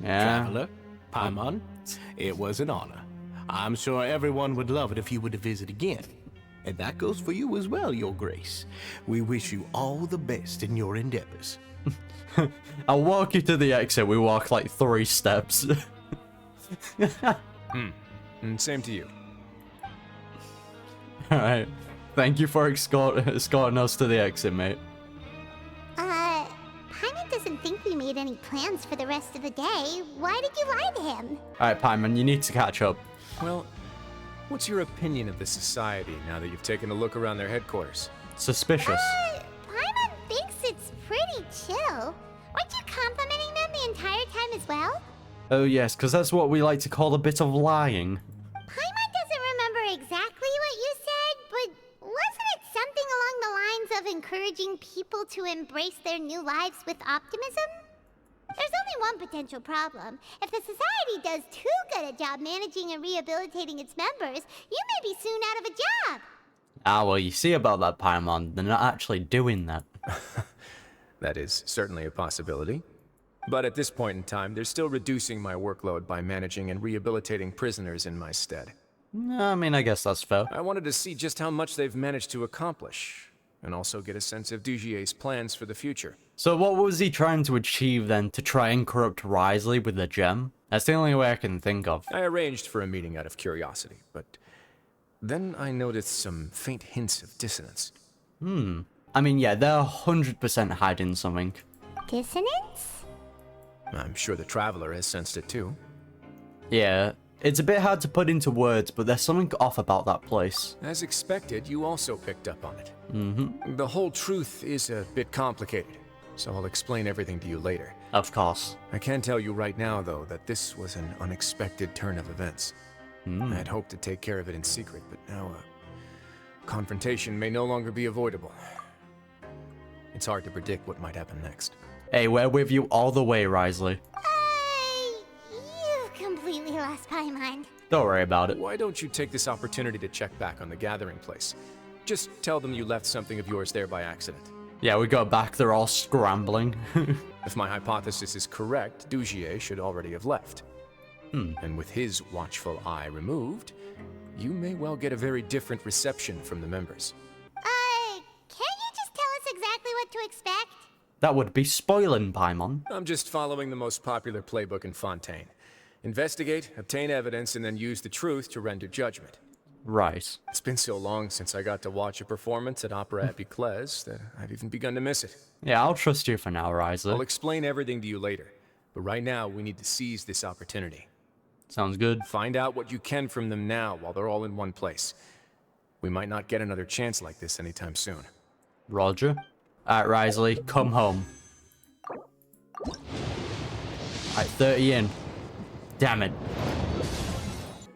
Yeah. Traveler, Paimon, it was an honor. I'm sure everyone would love it if you were to visit again. And that goes for you as well, Your Grace. We wish you all the best in your endeavors. I'll walk you to the exit. We walk like 3 steps. And same to you. Alright. Thank you for escorting us to the exit, mate. Paimon doesn't think we made any plans for the rest of the day. Why did you lie to him? Alright, Paimon, you need to catch up. Well, what's your opinion of the Society now that you've taken a look around their headquarters? Suspicious. Paimon thinks it's pretty chill. Weren't you complimenting them the entire time as well? Oh yes, because that's what we like to call a bit of lying. Paimon doesn't remember exactly what you said, but wasn't it something along the lines of encouraging people to embrace their new lives with optimism? There's only one potential problem. If the Society does too good a job managing and rehabilitating its members, you may be soon out of a job. Ah, well, you see about that, Paimon. They're not actually doing that. That is certainly a possibility. But at this point in time, they're still reducing my workload by managing and rehabilitating prisoners in my stead. I mean, I guess that's fair. I wanted to see just how much they've managed to accomplish, and also get a sense of Dougier's plans for the future. So what was he trying to achieve then, to try and corrupt Risley with the gem? That's the only way I can think of. I arranged for a meeting out of curiosity, but then I noticed some faint hints of dissonance. I mean, yeah, they're 100% hiding something. Dissonance? I'm sure the Traveler has sensed it too. Yeah, it's a bit hard to put into words, but there's something off about that place. As expected, you also picked up on it. The whole truth is a bit complicated, so I'll explain everything to you later. Of course. I can tell you right now, though, that this was an unexpected turn of events. I had hoped to take care of it in secret, but now confrontation may no longer be avoidable. It's hard to predict what might happen next. Hey, we're with you all the way, Risley. You've completely lost my mind. Don't worry about it. Why don't you take this opportunity to check back on the gathering place? Just tell them you left something of yours there by accident. Yeah, we got back, they're all scrambling. If my hypothesis is correct, Dougier should already have left. And with his watchful eye removed, you may well get a very different reception from the members. Can't you just tell us exactly what to expect? That would be spoiling, Paimon. I'm just following the most popular playbook in Fontaine. Investigate, obtain evidence, and then use the truth to render judgment. Right. It's been so long since I got to watch a performance at Opera Epiclese that I've even begun to miss it. Yeah, I'll trust you for now, I'll Risley. explain everything to you later, but right now we need to seize this opportunity. Sounds good. Find out what you can from them now while they're all in one place. We might not get another chance like this anytime soon. Roger. Alright, Risley, come home. Alright, 30 in. Damn it.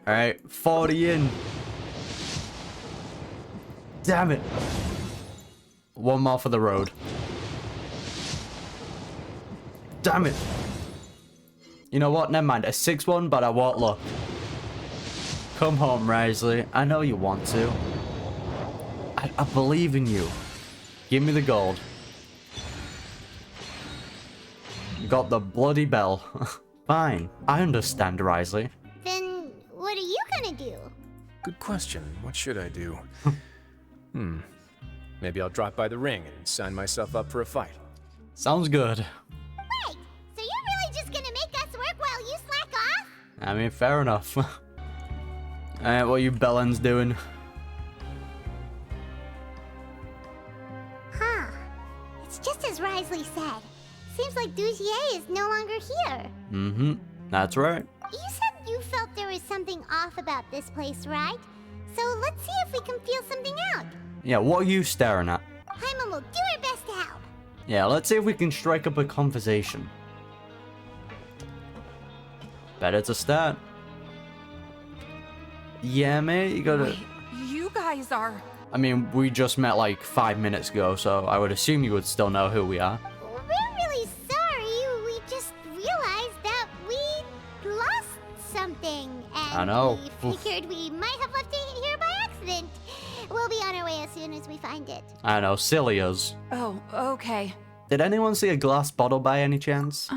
Alright, 40 in. Damn it. One more for the road. Damn it. You know what? Never mind. A 6-1, but I won't look. Come home, Risley. I know you want to. I believe in you. Give me the gold. Got the bloody bell. Fine. I understand, Risley. Then what are you gonna do? Good question. What should I do? Maybe I'll drop by the ring and sign myself up for a fight. Sounds good. Wait, so you're really just gonna make us work while you slack off? I mean, fair enough. Alright, what are you bellends doing? Huh. It's just as Risley said. Seems like Dougier is no longer here. That's right. You said you felt there was something off about this place, right? So let's see if we can feel something out. Yeah, what are you staring at? Paimon will do her best to help. Yeah, let's see if we can strike up a conversation. Better to start. Yeah, mate, you gotta... Wait, you guys are... I mean, we just met like 5 minutes ago, so I would assume you would still know who we are. We're really sorry. We just realized And know. we figured we might have left it here by accident. We'll be on our way as soon as we find it. I know, silly us. Oh, okay. Did anyone see a glass bottle by any chance?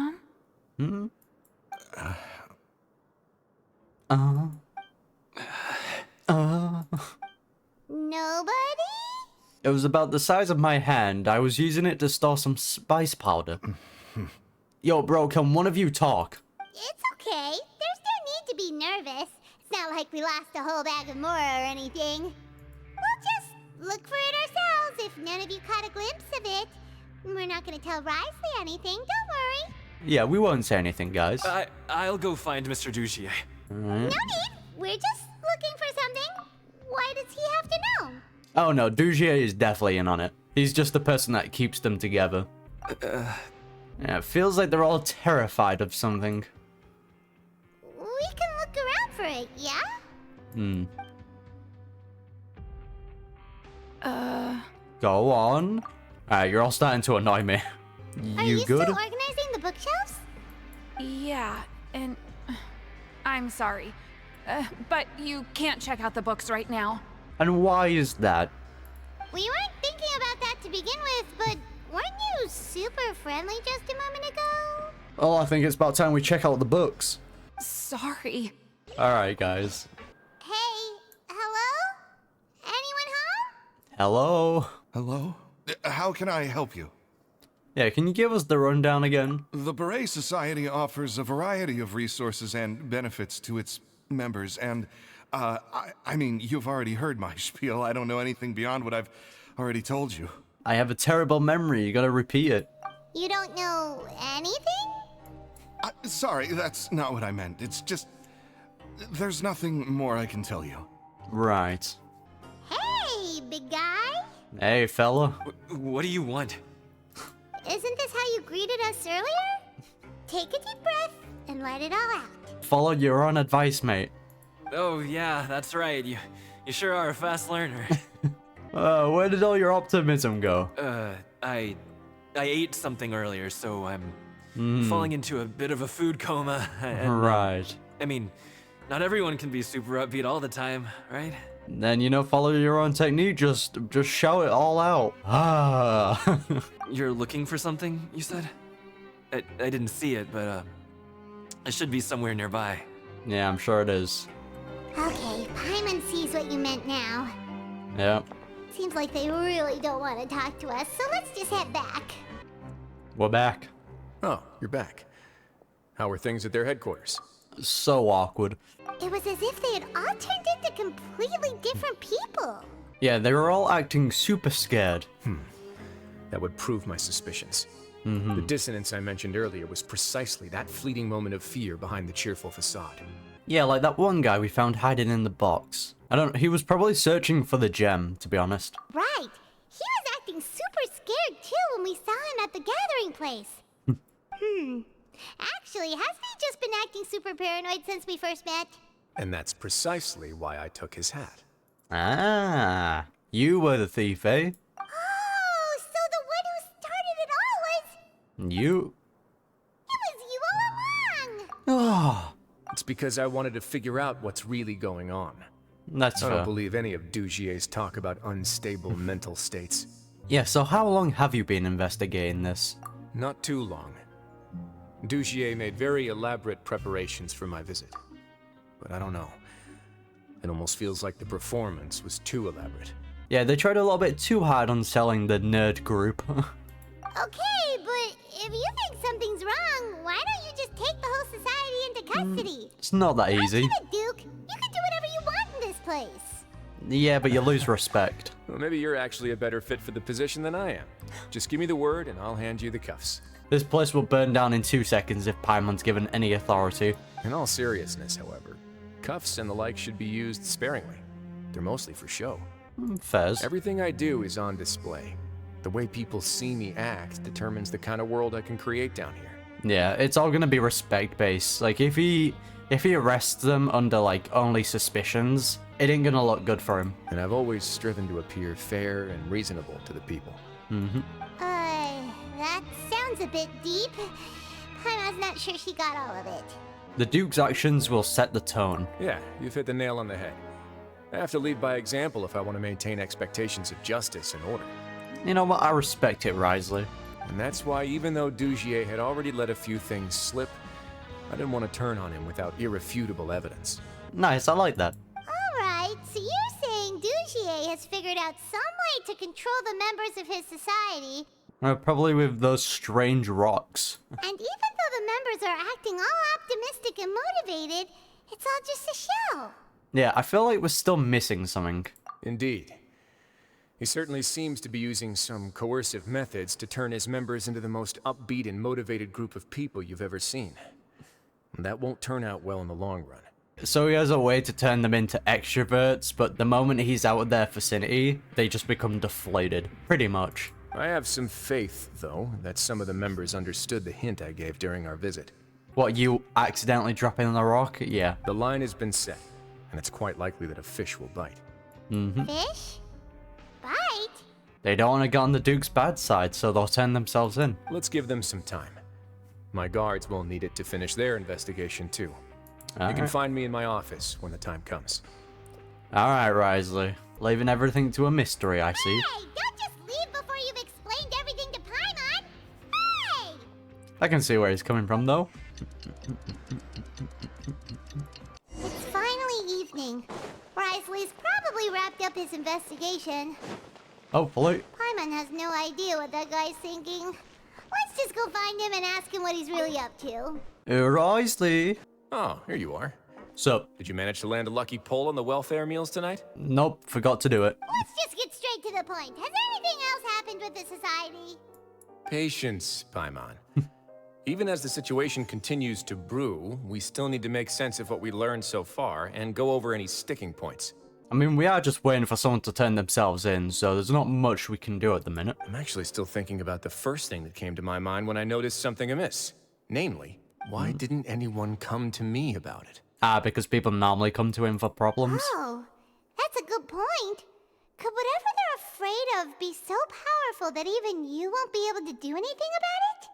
Nobody? It was about the size of my hand. I was using it to store some spice powder. Yo, bro, can one of you talk? It's okay. There's no need to be nervous. It's not like we lost a whole bag of more or anything. We'll just look for it ourselves if none of you caught a glimpse of it. We're not gonna tell Risley anything, don't worry. Yeah, we won't say anything, guys. I'll go find Mr. Dougier. No need. We're just looking for something. Why does he have to know? Oh no, Dougier is definitely in on it. He's just the person that keeps them together. Yeah, it feels like they're all terrified of something. We can look around for it, yeah? Go on. Alright, you're all starting to annoy me. Are you good? still organizing the bookshelves? Yeah, and I'm sorry. But you can't check out the books right now. And why is that? We weren't thinking about that to begin with, but weren't you super friendly just a moment ago? Oh, I think it's about time we check out the books. Sorry. Alright, guys. Hey, hello? Anyone home? Hello? Hello? How can I help you? Yeah, can you give us the rundown again? The Beret Society offers a variety of resources and benefits to its members, and, I mean, you've already heard my spiel. I don't know anything beyond what I've already told you. I have a terrible memory, you gotta repeat it. You don't know anything? Sorry, that's not what I meant. It's just... there's nothing more I can tell you. Right. Hey, big guy. Hey, fella. What do you want? Isn't this how you greeted us earlier? Take a deep breath and let it all out. Follow your own advice, mate. Oh, yeah, that's right. You sure are a fast learner. Where did all your optimism go? I ate something earlier, so I'm falling into a bit of a food coma. And, Right. I mean, not everyone can be super upbeat all the time, right? Then, you know, follow your own technique, just shout it all out. Ah. You're looking for something, you said? I didn't see it, but it should be somewhere nearby. Yeah, I'm sure it is. Okay, Paimon sees what you meant now. Yeah. Seems like they really don't want to talk to us, so let's just head back. We're back. Oh, you're back. How are things at their headquarters? So awkward. It was as if they had all turned into completely different people. Yeah, they were all acting super scared. That would prove my suspicions. The dissonance I mentioned earlier was precisely that fleeting moment of fear behind the cheerful facade. Yeah, like that one guy we found hiding in the box. He was probably searching for the gem, to be honest. Right. He was acting super scared too when we saw him at the gathering place. Actually, hasn't he just been acting super paranoid since we first met? And that's precisely why I took his hat. Ah, you were the thief, eh? Oh, so the one who started it all was... You? It was you all along! Oh, It's because I wanted to figure out what's really going on. that's I fair. don't believe any of Dougier's talk about unstable mental states. Yeah, so how long have you been investigating this? Not too long. Dougier made very elaborate preparations for my visit. But I don't know. It almost feels like the performance was too elaborate. Yeah, they tried a little bit too hard on selling the nerd group. Okay, but if you think something's wrong, why don't you just take the whole society into custody? It's not that easy. Get it, Duke. You can do whatever you want in this place. Yeah, but you lose respect. Well, maybe you're actually a better fit for the position than I am. Just give me the word and I'll hand you the cuffs. This place will burn down in 2 seconds if Paimon's given any authority. In all seriousness, however, cuffs and the like should be used sparingly. They're mostly for show. Fez. Everything I do is on display. The way people see me act determines the kind of world I can create down here. Yeah, it's all gonna be respect-based. Like, if he arrests them under, like, only suspicions, it ain't gonna look good for him. And I've always striven to appear fair and reasonable to the people. That sounds a bit deep. Paimon's not sure she got all of it. The Duke's actions will set the tone. Yeah, you've hit the nail on the head. I have to lead by example if I want to maintain expectations of justice and order. You know what? I respect it, Risley. And that's why even though Dougier had already let a few things slip, I didn't want to turn on him without irrefutable evidence. Nice, I like that. Alright, so you're saying Dougier has figured out some way to control the members of his society. Probably with those strange rocks. And even though the members are acting all optimistic and motivated, it's all just a show. Yeah, I feel like we're still missing something. Indeed. He certainly seems to be using some coercive methods to turn his members into the most upbeat and motivated group of people you've ever seen. And that won't turn out well in the long run. So he has a way to turn them into extroverts, but the moment he's out of their vicinity, they just become deflated. Pretty much. I have some faith, though, that some of the members understood the hint I gave during our visit. What, you accidentally dropping the rock? Yeah. The line has been set, and it's quite likely that a fish will bite. Fish? Bite? They don't want to get on the Duke's bad side, so they'll turn themselves in. Let's give them some time. My guards will need it to finish their investigation, too. You can find me in my office when the time comes. Alright, Risley. Leaving everything to a mystery, I see. Hey, don't just leave before you've explained everything to Paimon! Hey! I can see where he's coming from, though. It's finally evening. Risley's probably wrapped up his investigation. Hopefully. Paimon has no idea what that guy's thinking. Let's just go find him and ask him what he's really up to. Risley. Oh, here you are. So, Did you manage to land a lucky pull on the welfare meals tonight? nope, forgot to do it. Let's just get straight to the point. Has anything else happened with the society? Patience, Paimon. Even as the situation continues to brew, we still need to make sense of what we learned so far and go over any sticking points. I mean, we are just waiting for someone to turn themselves in, so there's not much we can do at the minute. I'm actually still thinking about the first thing that came to my mind when I noticed something amiss. Namely, why didn't anyone come to me about it? Because people normally come to him for problems. Oh, that's a good point. Could whatever they're afraid of be so powerful that even you won't be able to do anything about it?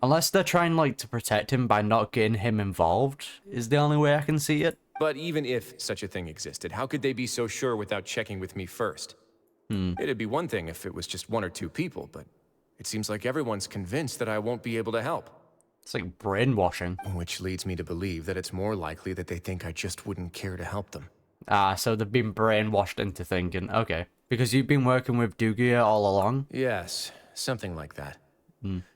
Unless they're trying, like, to protect him by not getting him involved, is the only way I can see it. But even if such a thing existed, how could they be so sure without checking with me first? It'd be one thing if it was just one or two people, but it seems like everyone's convinced that I won't be able to help. It's like brainwashing. Which leads me to believe that it's more likely that they think I just wouldn't care to help them. So they've been brainwashed into thinking, okay. Because you've been working with Dougier all along? Yes, something like that.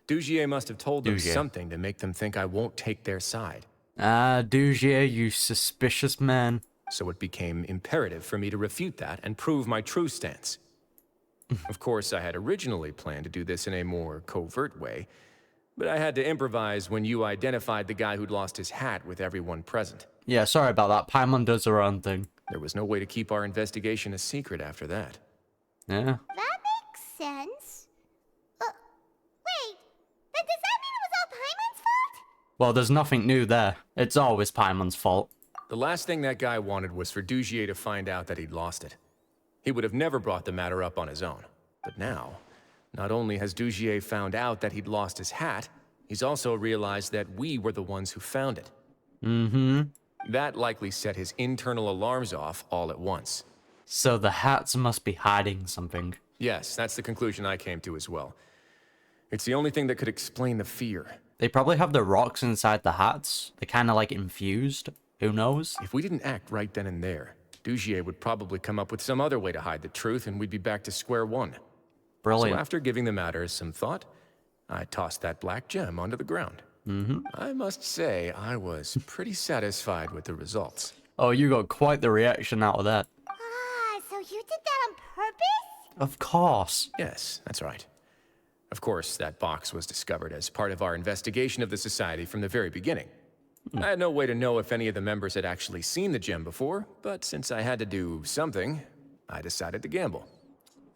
Dougier must have told them Dougier. something to make them think I won't take their side. Dougier, you suspicious man. So it became imperative for me to refute that and prove my true stance. Of course, I had originally planned to do this in a more covert way, but I had to improvise when you identified the guy who'd lost his hat with everyone present. Yeah, sorry about that. Paimon does her own thing. There was no way to keep our investigation a secret after that. Yeah. That makes sense. Wait, then does that mean it was all Paimon's fault? Well, there's nothing new there. It's always Paimon's fault. The last thing that guy wanted was for Dougier to find out that he'd lost it. He would have never brought the matter up on his own. But now, not only has Dougier found out that he'd lost his hat, he's also realized that we were the ones who found it. That likely set his internal alarms off all at once. So the hats must be hiding something. Yes, that's the conclusion I came to as well. It's the only thing that could explain the fear. They probably have the rocks inside the hats. They're kind of like infused. Who knows? If we didn't act right then and there, Dougier would probably come up with some other way to hide the truth and we'd be back to square one. Brilliant. So after giving the matter some thought, I tossed that black gem onto the ground. I must say, I was pretty satisfied with the results. Oh, you got quite the reaction out of that. So you did that on purpose? Of course. Yes, that's right. Of course, that box was discovered as part of our investigation of the Society from the very beginning. I had no way to know if any of the members had actually seen the gem before, but since I had to do something, I decided to gamble.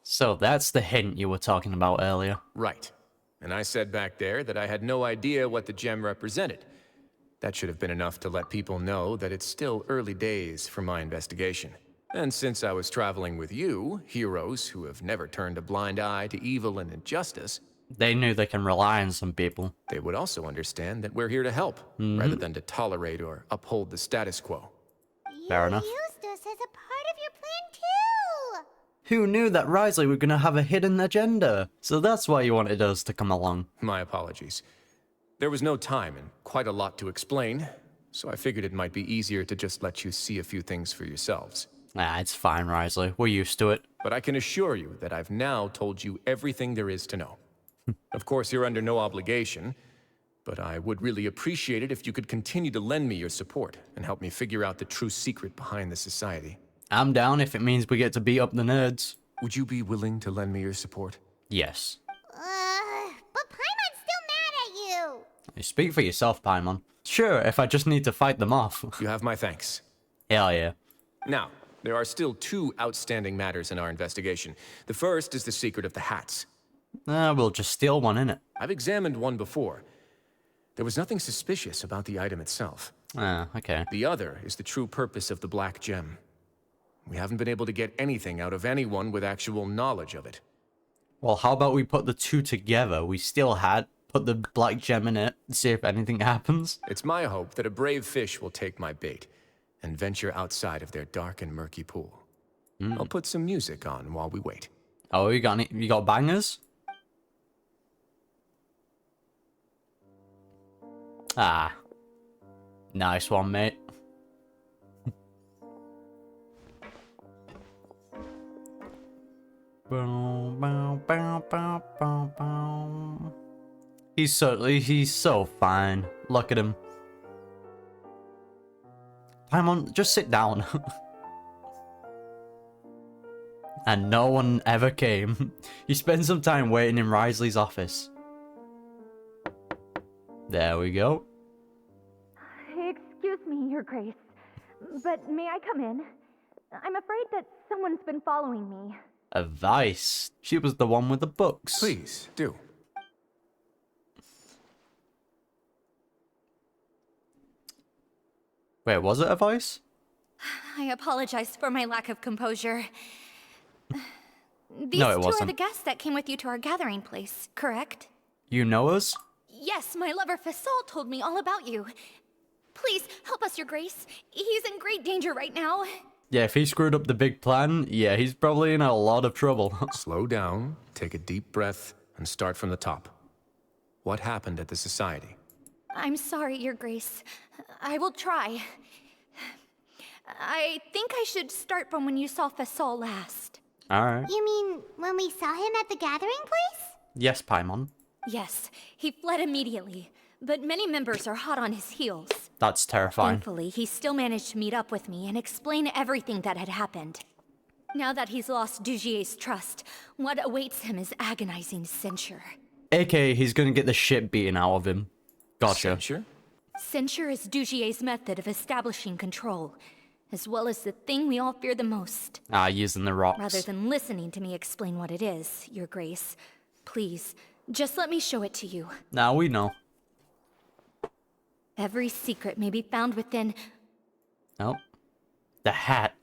So that's the hint you were talking about earlier. Right. And I said back there that I had no idea what the gem represented. That should have been enough to let people know that it's still early days for my investigation. And since I was traveling with you, heroes who have never turned a blind eye to evil and injustice, They knew they can rely on some people. They would also understand that we're here to help, rather than to tolerate or uphold the status quo. Fair enough. You used us as a part of your plan too! Who knew that Risley were gonna have a hidden agenda? So that's why you wanted us to come along. My apologies. There was no time and quite a lot to explain, so I figured it might be easier to just let you see a few things for yourselves. Nah, it's fine, Risley. We're used to it. But I can assure you that I've now told you everything there is to know. Of course, you're under no obligation, but I would really appreciate it if you could continue to lend me your support and help me figure out the true secret behind the society. I'm down if it means we get to beat up the nerds. Would you be willing to lend me your support? Yes. But Paimon's still mad at you! You speak for yourself, Paimon. Sure, if I just need to fight them off. You have my thanks. Hell yeah. Now, there are still two outstanding matters in our investigation. The first is the secret of the hats. We'll just steal one, innit? I've examined one before. There was nothing suspicious about the item itself. Okay. The other is the true purpose of the black gem. We haven't been able to get anything out of anyone with actual knowledge of it. Well, how about we put the two together? We steal a hat, put the black gem in it, and see if anything happens. It's my hope that a brave fish will take my bait and venture outside of their dark and murky pool. I'll put some music on while we wait. Oh, you got bangers? Ah. Nice one, mate. He's so fine. Look at him. Paimon, just sit down. And no one ever came. He spent some time waiting in Risley's office. There we go. Excuse me, Your Grace, but may I come in? I'm afraid that someone's been following me. Advice. She was the one with the books. Please, do. Wait, was it a voice? I apologize for my lack of composure. These No, it two wasn't. are the guests that came with you to our gathering place, correct? You know us? Yes, my lover Fasol told me all about you. Please, help us, Your Grace. He's in great danger right now. Yeah, if he screwed up the big plan, yeah, he's probably in a lot of trouble. Slow down, take a deep breath, and start from the top. What happened at the society? I'm sorry, Your Grace. I will try. I think I should start from when you saw Fasol last. Alright. You mean when we saw him at the gathering place? Yes, Paimon. Yes, he fled immediately, but many members are hot on his heels. That's terrifying. Thankfully, he still managed to meet up with me and explain everything that had happened. Now that he's lost Dougier's trust, what awaits him is agonizing censure. AKA, he's gonna get the shit beaten out of him. Gotcha. Censure? Censure is Dougier's method of establishing control, as well as the thing we all fear the most. Using the rocks. Rather than listening to me explain what it is, Your Grace, please, just let me show it to you. Now we know. Every secret may be found within... Oh. The hat.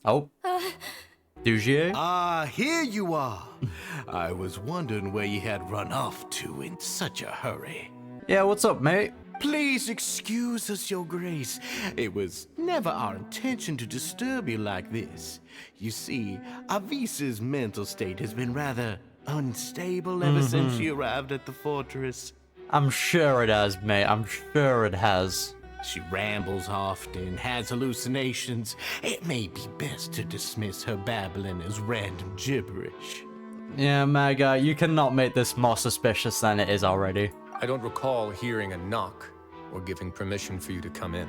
Oh. Dougier? Here you are. I was wondering where you had run off to in such a hurry. Yeah, what's up, mate? Please excuse us, Your Grace. It was never our intention to disturb you like this. You see, Avisa's mental state has been rather unstable ever since she arrived at the fortress. I'm sure it has, mate. I'm sure it has. She rambles often, has hallucinations. It may be best to dismiss her babbling as random gibberish. Yeah, Maga, you cannot make this more suspicious than it is already. I don't recall hearing a knock or giving permission for you to come in.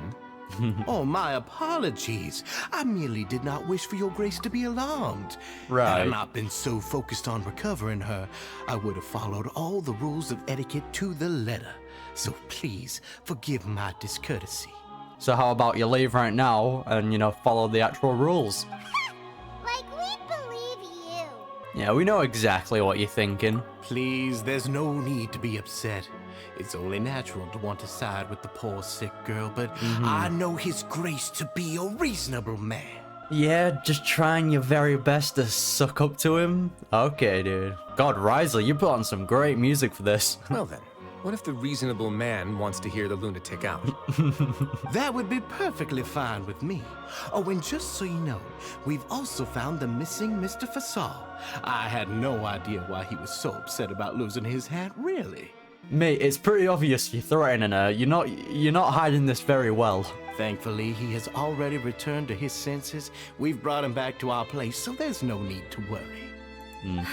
Oh, my apologies. I merely did not wish for Your Grace to be alarmed. Right. Had I not been so focused on recovering her, I would have followed all the rules of etiquette to the letter. So please, forgive my discourtesy. So how about you leave right now and, follow the actual rules? Like, we believe you. Yeah, we know exactly what you're thinking. Please, there's no need to be upset. It's only natural to want to side with the poor sick girl, but I know His Grace to be a reasonable man. Yeah, just trying your very best to suck up to him? Okay, dude. God, Risley, you put on some great music for this. Well then, what if the reasonable man wants to hear the lunatic out? That would be perfectly fine with me. Oh, and just so you know, we've also found the missing Mr. Fasal. I had no idea why he was so upset about losing his hat, really. Mate, it's pretty obvious you're threatening her. You're not hiding this very well. Thankfully, he has already returned to his senses. We've brought him back to our place, so there's no need to worry.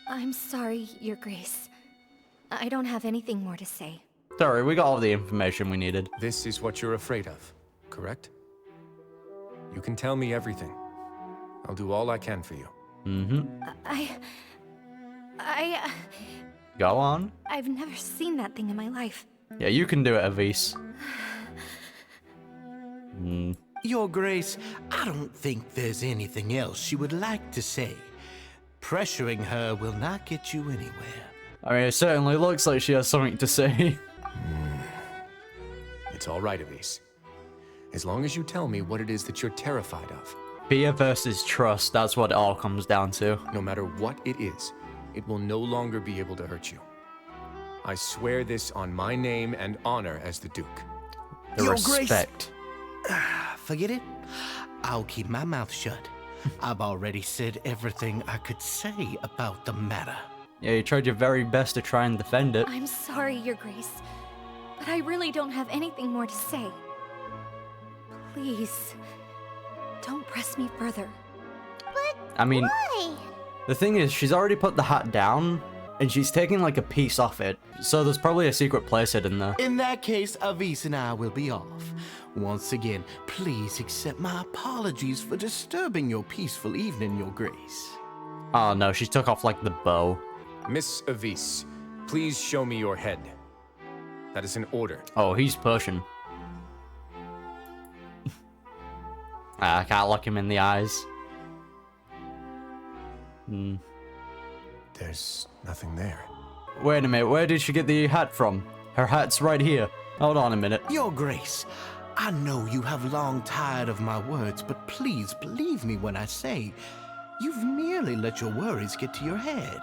I'm sorry, Your Grace. I don't have anything more to say. Sorry, we got all the information we needed. This is what you're afraid of, correct? You can tell me everything. I'll do all I can for you. Go on. I've never seen that thing in my life. Yeah, you can do it, Avis. Your Grace, I don't think there's anything else she would like to say. Pressuring her will not get you anywhere. I mean, it certainly looks like she has something to say. It's all right, Elise. As long as you tell me what it is that you're terrified of. Fear versus trust, that's what it all comes down to. No matter what it is, it will no longer be able to hurt you. I swear this on my name and honor as the Duke. The Your respect. Forget it. I'll keep my mouth shut. I've already said everything I could say about the matter. Yeah, you tried your very best to try and defend it. I'm sorry, Your Grace, but I really don't have anything more to say. Please, don't press me further. But I mean, why? the thing is, she's already put the hat down, and she's taking like a piece off it. So there's probably a secret place hidden there. In that case, Avis and I will be off. Once again, please accept my apologies for disturbing your peaceful evening, Your Grace. Oh no, she took off like the bow. Miss Avis, please show me your head. That is an order. Oh, he's pushing. I can't look him in the eyes. There's nothing there. Wait a minute, where did she get the hat from? Her hat's right here. Hold on a minute. Your Grace, I know you have long tired of my words, but please believe me when I say you've merely let your worries get to your head.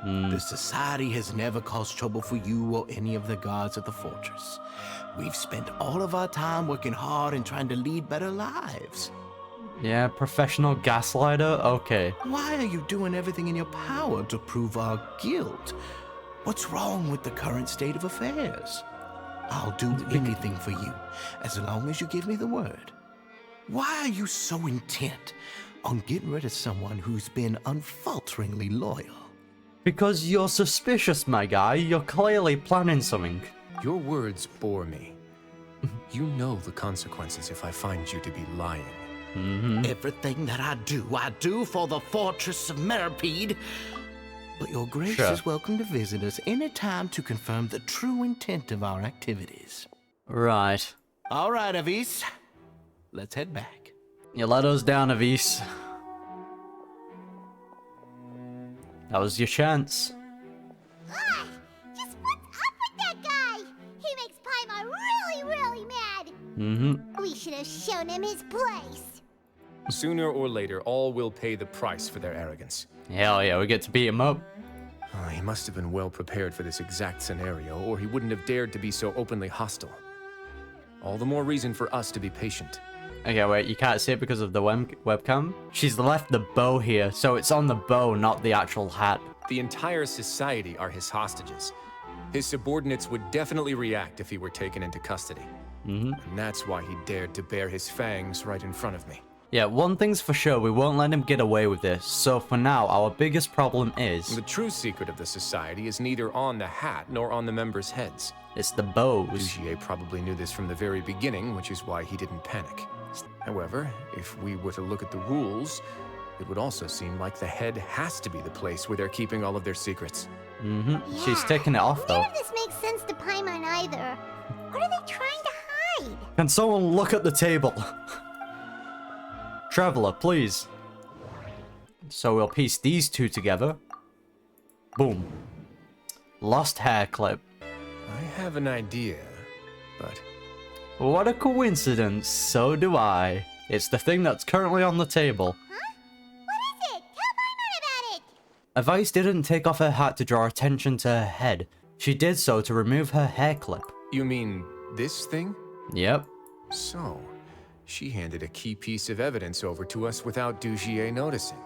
The Society has never caused trouble for you or any of the guards at the fortress. We've spent all of our time working hard and trying to lead better lives. Yeah, professional gaslighter? Okay. Why are you doing everything in your power to prove our guilt? What's wrong with the current state of affairs? I'll do anything for you, as long as you give me the word. Why are you so intent on getting rid of someone who's been unfalteringly loyal? Because you're suspicious, my guy. You're clearly planning something. Your words bore me. You know the consequences if I find you to be lying. Everything that I do for the Fortress of Meripede. But Your Grace is welcome to visit us anytime to confirm the true intent of our activities. Right. All right, Avis. Let's head back. You let us down, Avis. That was your chance. Ugh, just what's up with that guy? He makes Paimon really mad. We should have shown him his place. Sooner or later, all will pay the price for their arrogance. Hell yeah, we get to beat him up. Oh, he must have been well prepared for this exact scenario, or he wouldn't have dared to be so openly hostile. All the more reason for us to be patient. Okay, wait, you can't see it because of the webcam? She's left the bow here, so it's on the bow, not the actual hat. The entire society are his hostages. His subordinates would definitely react if he were taken into custody. And that's why he dared to bare his fangs right in front of me. Yeah, one thing's for sure, we won't let him get away with this. So for now, our biggest problem is... The true secret of the society is neither on the hat nor on the members' heads. It's the bows. Dougier probably knew this from the very beginning, which is why he didn't panic. However, if we were to look at the rules, it would also seem like the head has to be the place where they're keeping all of their secrets. Yeah, She's taking it off, though. None of this makes sense to Paimon either. What are they trying to hide? Can someone look at the table? Traveler, please. So we'll piece these two together. Boom. Lost hair clip. I have an idea, but... What a coincidence, so do I. It's the thing that's currently on the table. Huh? What is it? Tell Paimon about it! Avice didn't take off her hat to draw attention to her head. She did so to remove her hair clip. You mean this thing? Yep. So, she handed a key piece of evidence over to us without Dougier noticing.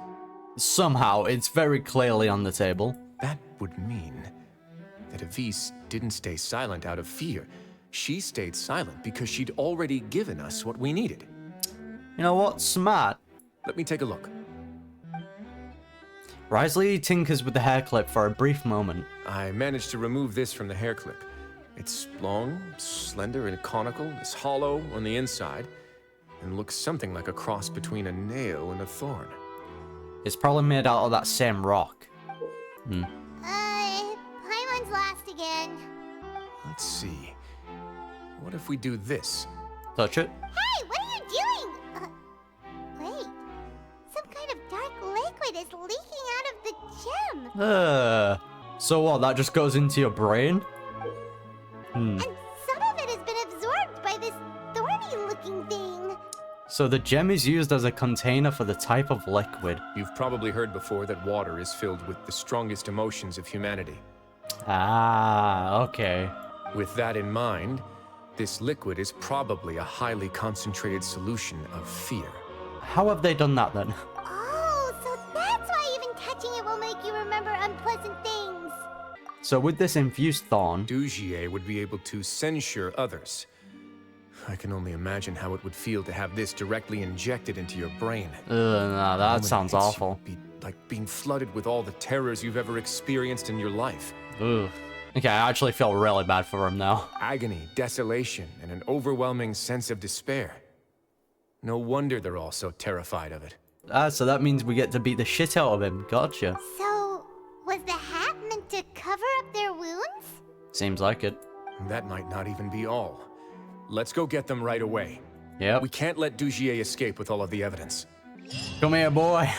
Somehow, it's very clearly on the table. That would mean that Avice didn't stay silent out of fear. She stayed silent because she'd already given us what we needed. You know what? Smart. Let me take a look. Risley tinkers with the hair clip for a brief moment. I managed to remove this from the hair clip. It's long, slender, and conical. It's hollow on the inside, and looks something like a cross between a nail and a thorn. It's probably made out of that same rock. Paimon's lost again. Let's see. What if we do this? Touch it. Hey, what are you doing? Wait. Some kind of dark liquid is leaking out of the gem. So what, that just goes into your brain? And some of it has been absorbed by this thorny-looking thing. So the gem is used as a container for the type of liquid. You've probably heard before that water is filled with the strongest emotions of humanity. Ah, okay. With that in mind, this liquid is probably a highly concentrated solution of fear. How have they done that then? Oh, so that's why even touching it will make you remember unpleasant things. So with this infused thorn, Dougier would be able to censure others. I can only imagine how it would feel to have this directly injected into your brain. No, that sounds awful. It'd be like being flooded with all the terrors you've ever experienced in your life. Ugh. Okay, I actually feel really bad for him now. Agony, desolation, and an overwhelming sense of despair. No wonder they're all so terrified of it. So that means we get to beat the shit out of him. Gotcha. So, was the hat meant to cover up their wounds? Seems like it. That might not even be all. Let's go get them right away. Yep. We can't let Dougier escape with all of the evidence. Come here, boy.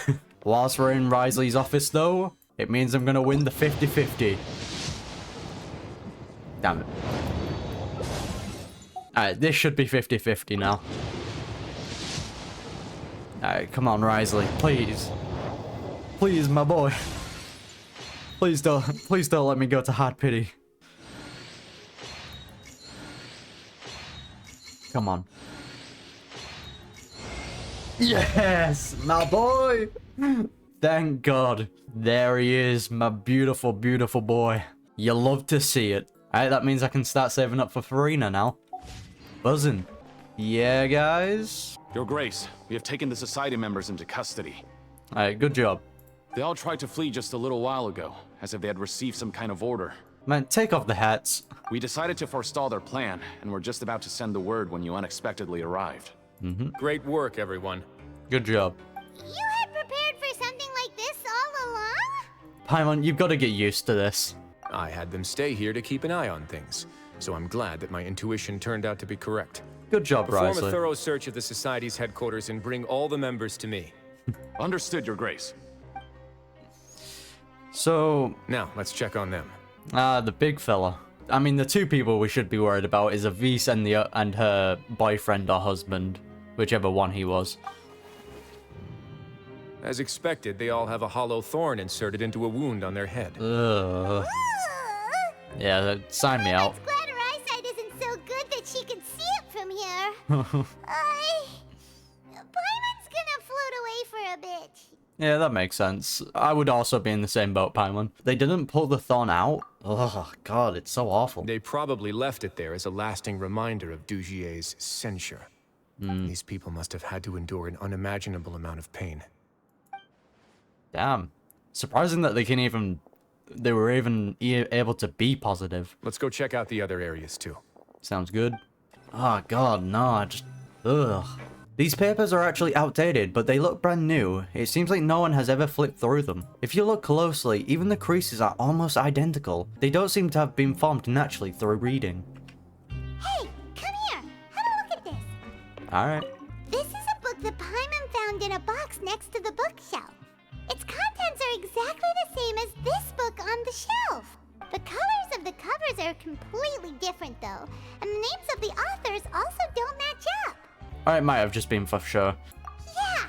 Whilst we're in Risley's office, though, it means I'm gonna win the 50-50. Damn it. Alright, this should be 50-50 now. Alright, come on, Risley. Please. Please, my boy. Please don't let me go to hard pity. Come on. Yes, my boy. Thank God. There he is, my beautiful, beautiful boy. You love to see it. Alright, that means I can start saving up for Farina now. Buzzing. Yeah, guys? Your Grace, we have taken the Society members into custody. Alright, good job. They all tried to flee just a little while ago, as if they had received some kind of order. Man, take off the hats. We decided to forestall their plan, and were just about to send the word when you unexpectedly arrived. Great work, everyone. Good job. You had prepared for something like this all along? Paimon, you've got to get used to this. I had them stay here to keep an eye on things, so I'm glad that my intuition turned out to be correct. Good job, Perform Risley. a thorough search of the Society's headquarters and bring all the members to me. Understood, Your Grace. So, now, let's check on them. the big fella. I mean, the two people we should be worried about is Avice and her boyfriend or husband, whichever one he was. As expected, they all have a hollow thorn inserted into a wound on their head. Ugh. Yeah, sign me out. I'm glad her eyesight isn't so good that she can see it from here. Paimon's gonna float away for a bit. Yeah, that makes sense. I would also be in the same boat, Paimon. They didn't pull the thorn out? Oh, God, it's so awful. They probably left it there as a lasting reminder of Dougier's censure. These people must have had to endure an unimaginable amount of pain. Damn. Surprising that they were even able to be positive. Let's go check out the other areas too. Sounds good. Oh God, no, ugh. These papers are actually outdated, but they look brand new. It seems like no one has ever flipped through them. If you look closely, even the creases are almost identical. They don't seem to have been formed naturally through reading. Hey, come here. Have a look at this. Alright. This is a book that Paimon found in a box next to the bookshelf. Its contents are exactly the same as this book on the shelf. The colors of the covers are completely different though, and the names of the authors also don't match up. Or it might have just been for sure. Yeah,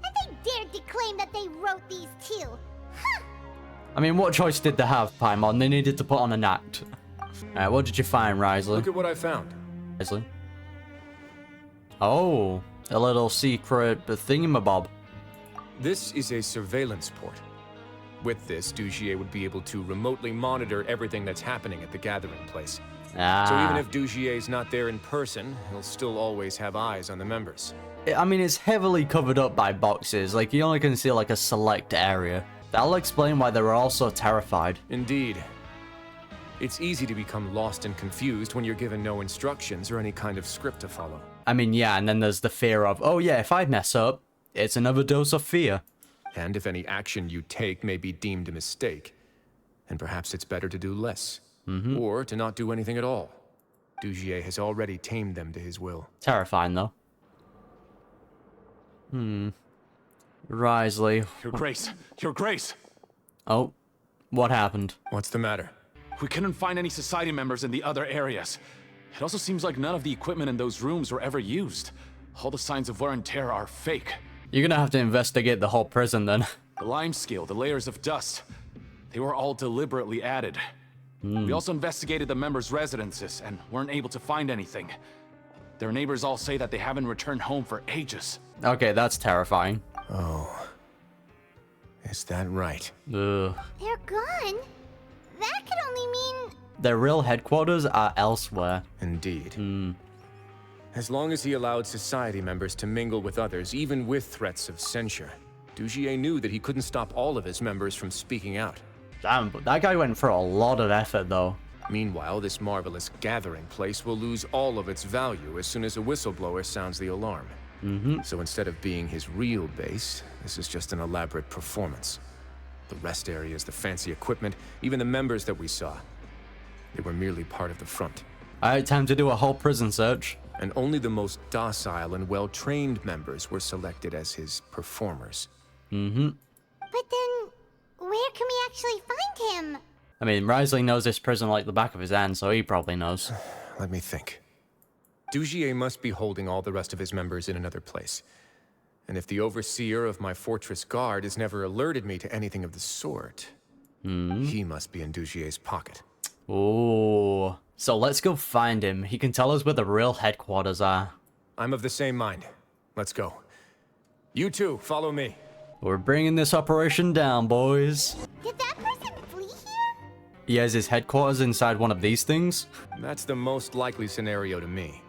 and they dared to claim that they wrote these too. Huh. I mean, what choice did they have, Paimon? They needed to put on an act. Alright, what did you find, Risley? Look at what I found. Risley? Oh, a little secret thingamabob. This is a surveillance port. With this, Dougier would be able to remotely monitor everything that's happening at the gathering place. So even if Dougier's not there in person, he'll still always have eyes on the members. I mean, it's heavily covered up by boxes. Like, you only can see, like, a select area. That'll explain why they were all so terrified. Indeed. It's easy to become lost and confused when you're given no instructions or any kind of script to follow. I mean, yeah, and then there's the fear of, oh yeah, if I mess up, it's another dose of fear. And if any action you take may be deemed a mistake, then perhaps it's better to do less. Or to not do anything at all. Dougier has already tamed them to his will. Terrifying, though. Risley. Your Grace! Your Grace! Oh, what happened? What's the matter? We couldn't find any society members in the other areas. It also seems like none of the equipment in those rooms were ever used. All the signs of wear and tear are fake. You're gonna have to investigate the whole prison, then. The lime scale, the layers of dust, they were all deliberately added. We also investigated the members' residences and weren't able to find anything. Their neighbors all say that they haven't returned home for ages. Okay, that's terrifying. Oh. Is that right? Ugh. They're gone? That could only mean... Their real headquarters are elsewhere. Indeed. As long as he allowed society members to mingle with others, even with threats of censure, Dougier knew that he couldn't stop all of his members from speaking out. Damn, but that guy went for a lot of effort, though. Meanwhile, this marvelous gathering place will lose all of its value as soon as a whistleblower sounds the alarm. So instead of being his real base, this is just an elaborate performance. The rest areas, the fancy equipment, even the members that we saw, they were merely part of the front. Alright, time to do a whole prison search. And only the most docile and well-trained members were selected as his performers. But then, where can we actually find him? I mean, Risley knows this prison like the back of his hand, so he probably knows. Let me think. Dougier must be holding all the rest of his members in another place. And if the overseer of my fortress guard has never alerted me to anything of the sort, he must be in Dougier's pocket. Oh, so let's go find him. He can tell us where the real headquarters are. I'm of the same mind. Let's go. You two, follow me. We're bringing this operation down, boys. Did that person flee here? He has his headquarters inside one of these things? That's the most likely scenario to me.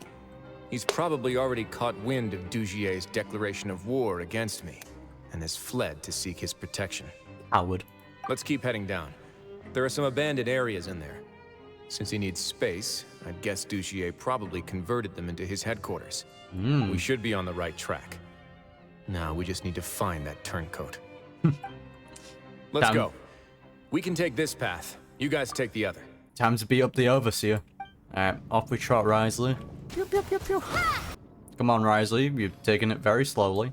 He's probably already caught wind of Dougier's declaration of war against me, and has fled to seek his protection. Howard. Let's keep heading down. There are some abandoned areas in there. Since he needs space, I'd guess Dougier probably converted them into his headquarters. We should be on the right track. Now we just need to find that turncoat. Let's go. We can take this path. You guys take the other. Time to beat up the overseer. Alright, off we trot, Risley. Pew, pew, pew, pew. Come on, Risley. You've taken it very slowly.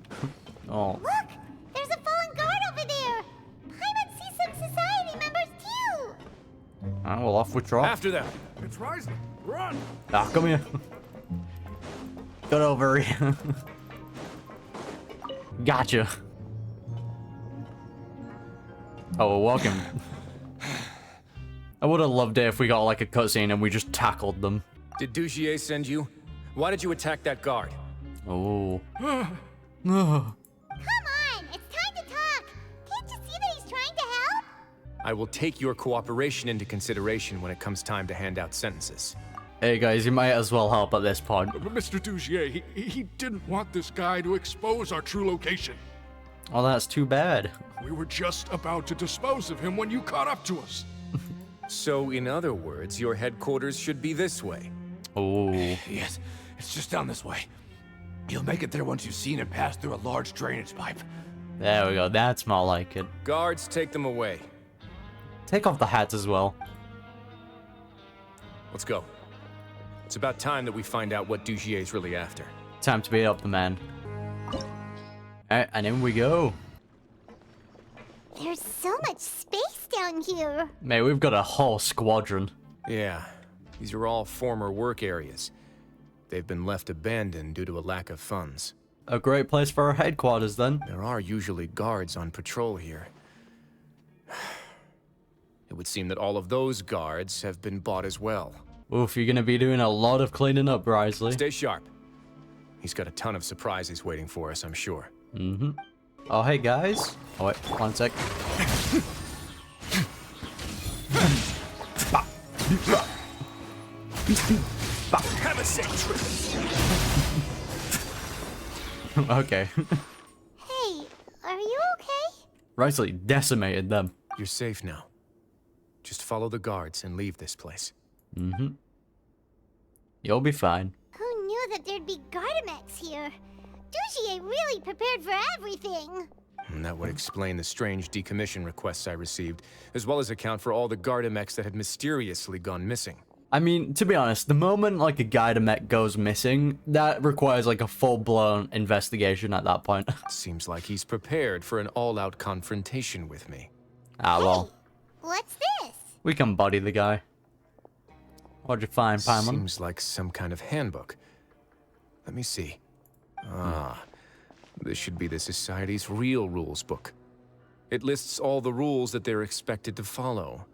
Oh. Look! There's a fallen guard over there! Paimon sees some society members too! Alright, well, off we trot. After them! It's Risley! Run! Ah, come here. Get over here. Gotcha. Oh, we're walking. I would have loved it if we got like a cutscene and we just tackled them. Did Dougier send you? Why did you attack that guard? Oh. Come on! It's time to talk! Can't you see that he's trying to help? I will take your cooperation into consideration when it comes time to hand out sentences. Hey guys, you might as well help at this point. But Mr. Dougier, he didn't want this guy to expose our true location. Oh, that's too bad. We were just about to dispose of him when you caught up to us. So, in other words, your headquarters should be this way. Oh. Yes, it's just down this way. You'll make it there once you've seen it pass through a large drainage pipe. There we go, that's more like it. Guards, take them away. Take off the hats as well. Let's go. It's about time that we find out what Dougier's really after. Time to beat up the man. Alright, and in we go. There's so much space down here. Mate, we've got a whole squadron. Yeah, these are all former work areas. they've been left abandoned due to a lack of funds. A great place for our headquarters, then. There are usually guards on patrol here. It would seem that all of those guards have been bought as well. Oof, you're gonna be doing a lot of cleaning up, Risley. Stay sharp. He's got a ton of surprises waiting for us, I'm sure. Mm-hmm. Oh, hey, guys. Oh, wait, 1 sec. Have a safe trip. Okay. Hey, are you okay? Risley decimated them. You're safe now. Just follow the guards and leave this place. Mm-hmm. You'll be fine. Who knew that there'd be Gardamex here? Dougier really prepared for everything. And that would explain the strange decommission requests I received, as well as account for all the Gardamex that had mysteriously gone missing. I mean, to be honest, the moment like a Gardamex goes missing, that requires like a full-blown investigation at that point. Seems like he's prepared for an all-out confrontation with me. Ah, well. What's this? We can buddy the guy. What'd you find, Paimon? Seems like some kind of handbook. Let me see. Ah, this should be the Society's real rules book. It lists all the rules that they're expected to follow.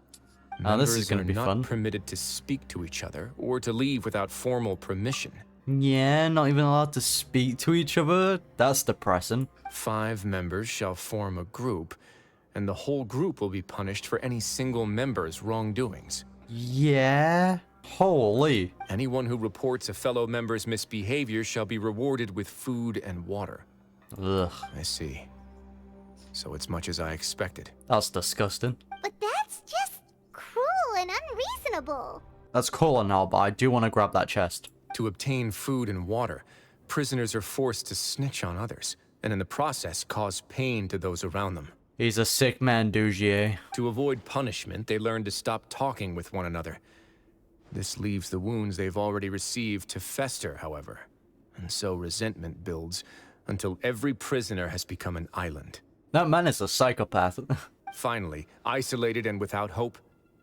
Oh, this is gonna be not fun. Permitted to speak to each other or to leave without formal permission. Yeah, not even allowed to speak to each other? That's depressing. 5 members shall form a group, and the whole group will be punished for any single member's wrongdoings. Yeah? Holy. Anyone who reports a fellow member's misbehavior shall be rewarded with food and water. Ugh. I see. So it's much as I expected. That's disgusting. But that's just cruel and unreasonable. That's cool and all, but I do want to grab that chest. To obtain food and water, prisoners are forced to snitch on others, and in the process cause pain to those around them. He's a sick man, Dougier. To avoid punishment, they learn to stop talking with one another. This leaves the wounds they've already received to fester, however. And so resentment builds until every prisoner has become an island. That man is a psychopath. Finally, isolated and without hope,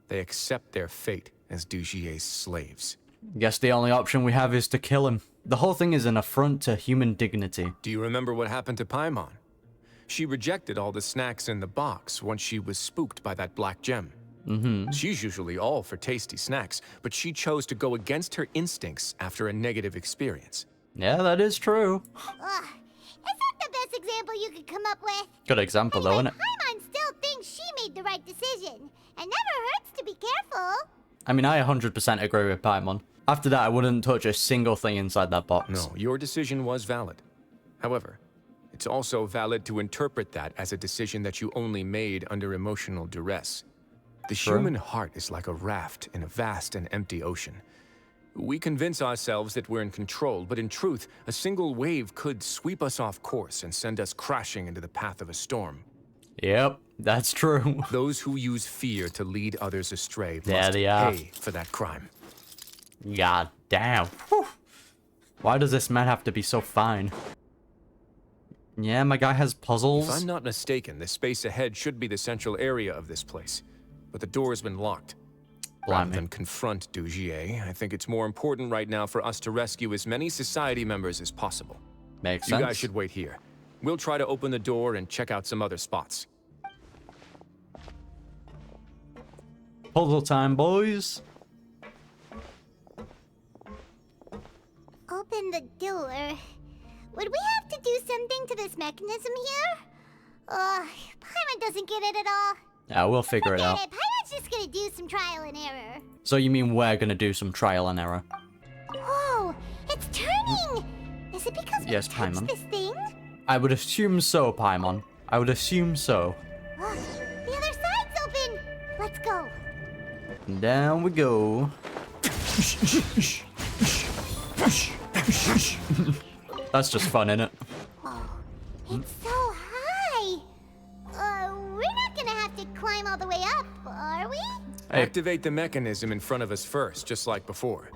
they accept their fate as Dougier's slaves. Guess the only option we have is to kill him. The whole thing is an affront to human dignity. Do you remember what happened to Paimon? She rejected all the snacks in the box once she was spooked by that black gem. Mm-hmm. She's usually all for tasty snacks, but she chose to go against her instincts after a negative experience. Yeah, that is true. Ugh, is that the best example you could come up with? Good example, though, isn't it? Paimon still thinks she made the right decision. It never hurts to be careful. I mean, I 100% agree with Paimon. After that, I wouldn't touch a single thing inside that box. No, your decision was valid. However, it's also valid to interpret that as a decision that you only made under emotional duress. The human heart is like a raft in a vast and empty ocean. We convince ourselves that we're in control, but in truth, a single wave could sweep us off course and send us crashing into the path of a storm. Yep, that's true. Those who use fear to lead others astray There must they are. pay for that crime. God damn. Whew. Why does this man have to be so fine? Yeah, my guy has puzzles. If I'm not mistaken, the space ahead should be the central area of this place, but the door has been locked. Rather than confront Dougier, I think it's more important right now for us to rescue as many Society members as possible. Makes You sense. guys should wait here. We'll try to open the door and check out some other spots. Puzzle time, boys. Open the door. Would we have to do something to this mechanism here? Paimon doesn't get it at all. Yeah, we'll figure it out. Paimon's just gonna do some trial and error. So you mean we're gonna do some trial and error? Whoa, it's turning! Is it because we Yes, touched Paimon. this thing? I would assume so, Paimon. I would assume so. The other side's open! Let's go. Down we go. That's just fun, innit? It's so high! We're not gonna have to climb all the way up, are we? Activate the mechanism in front of us first, just like before.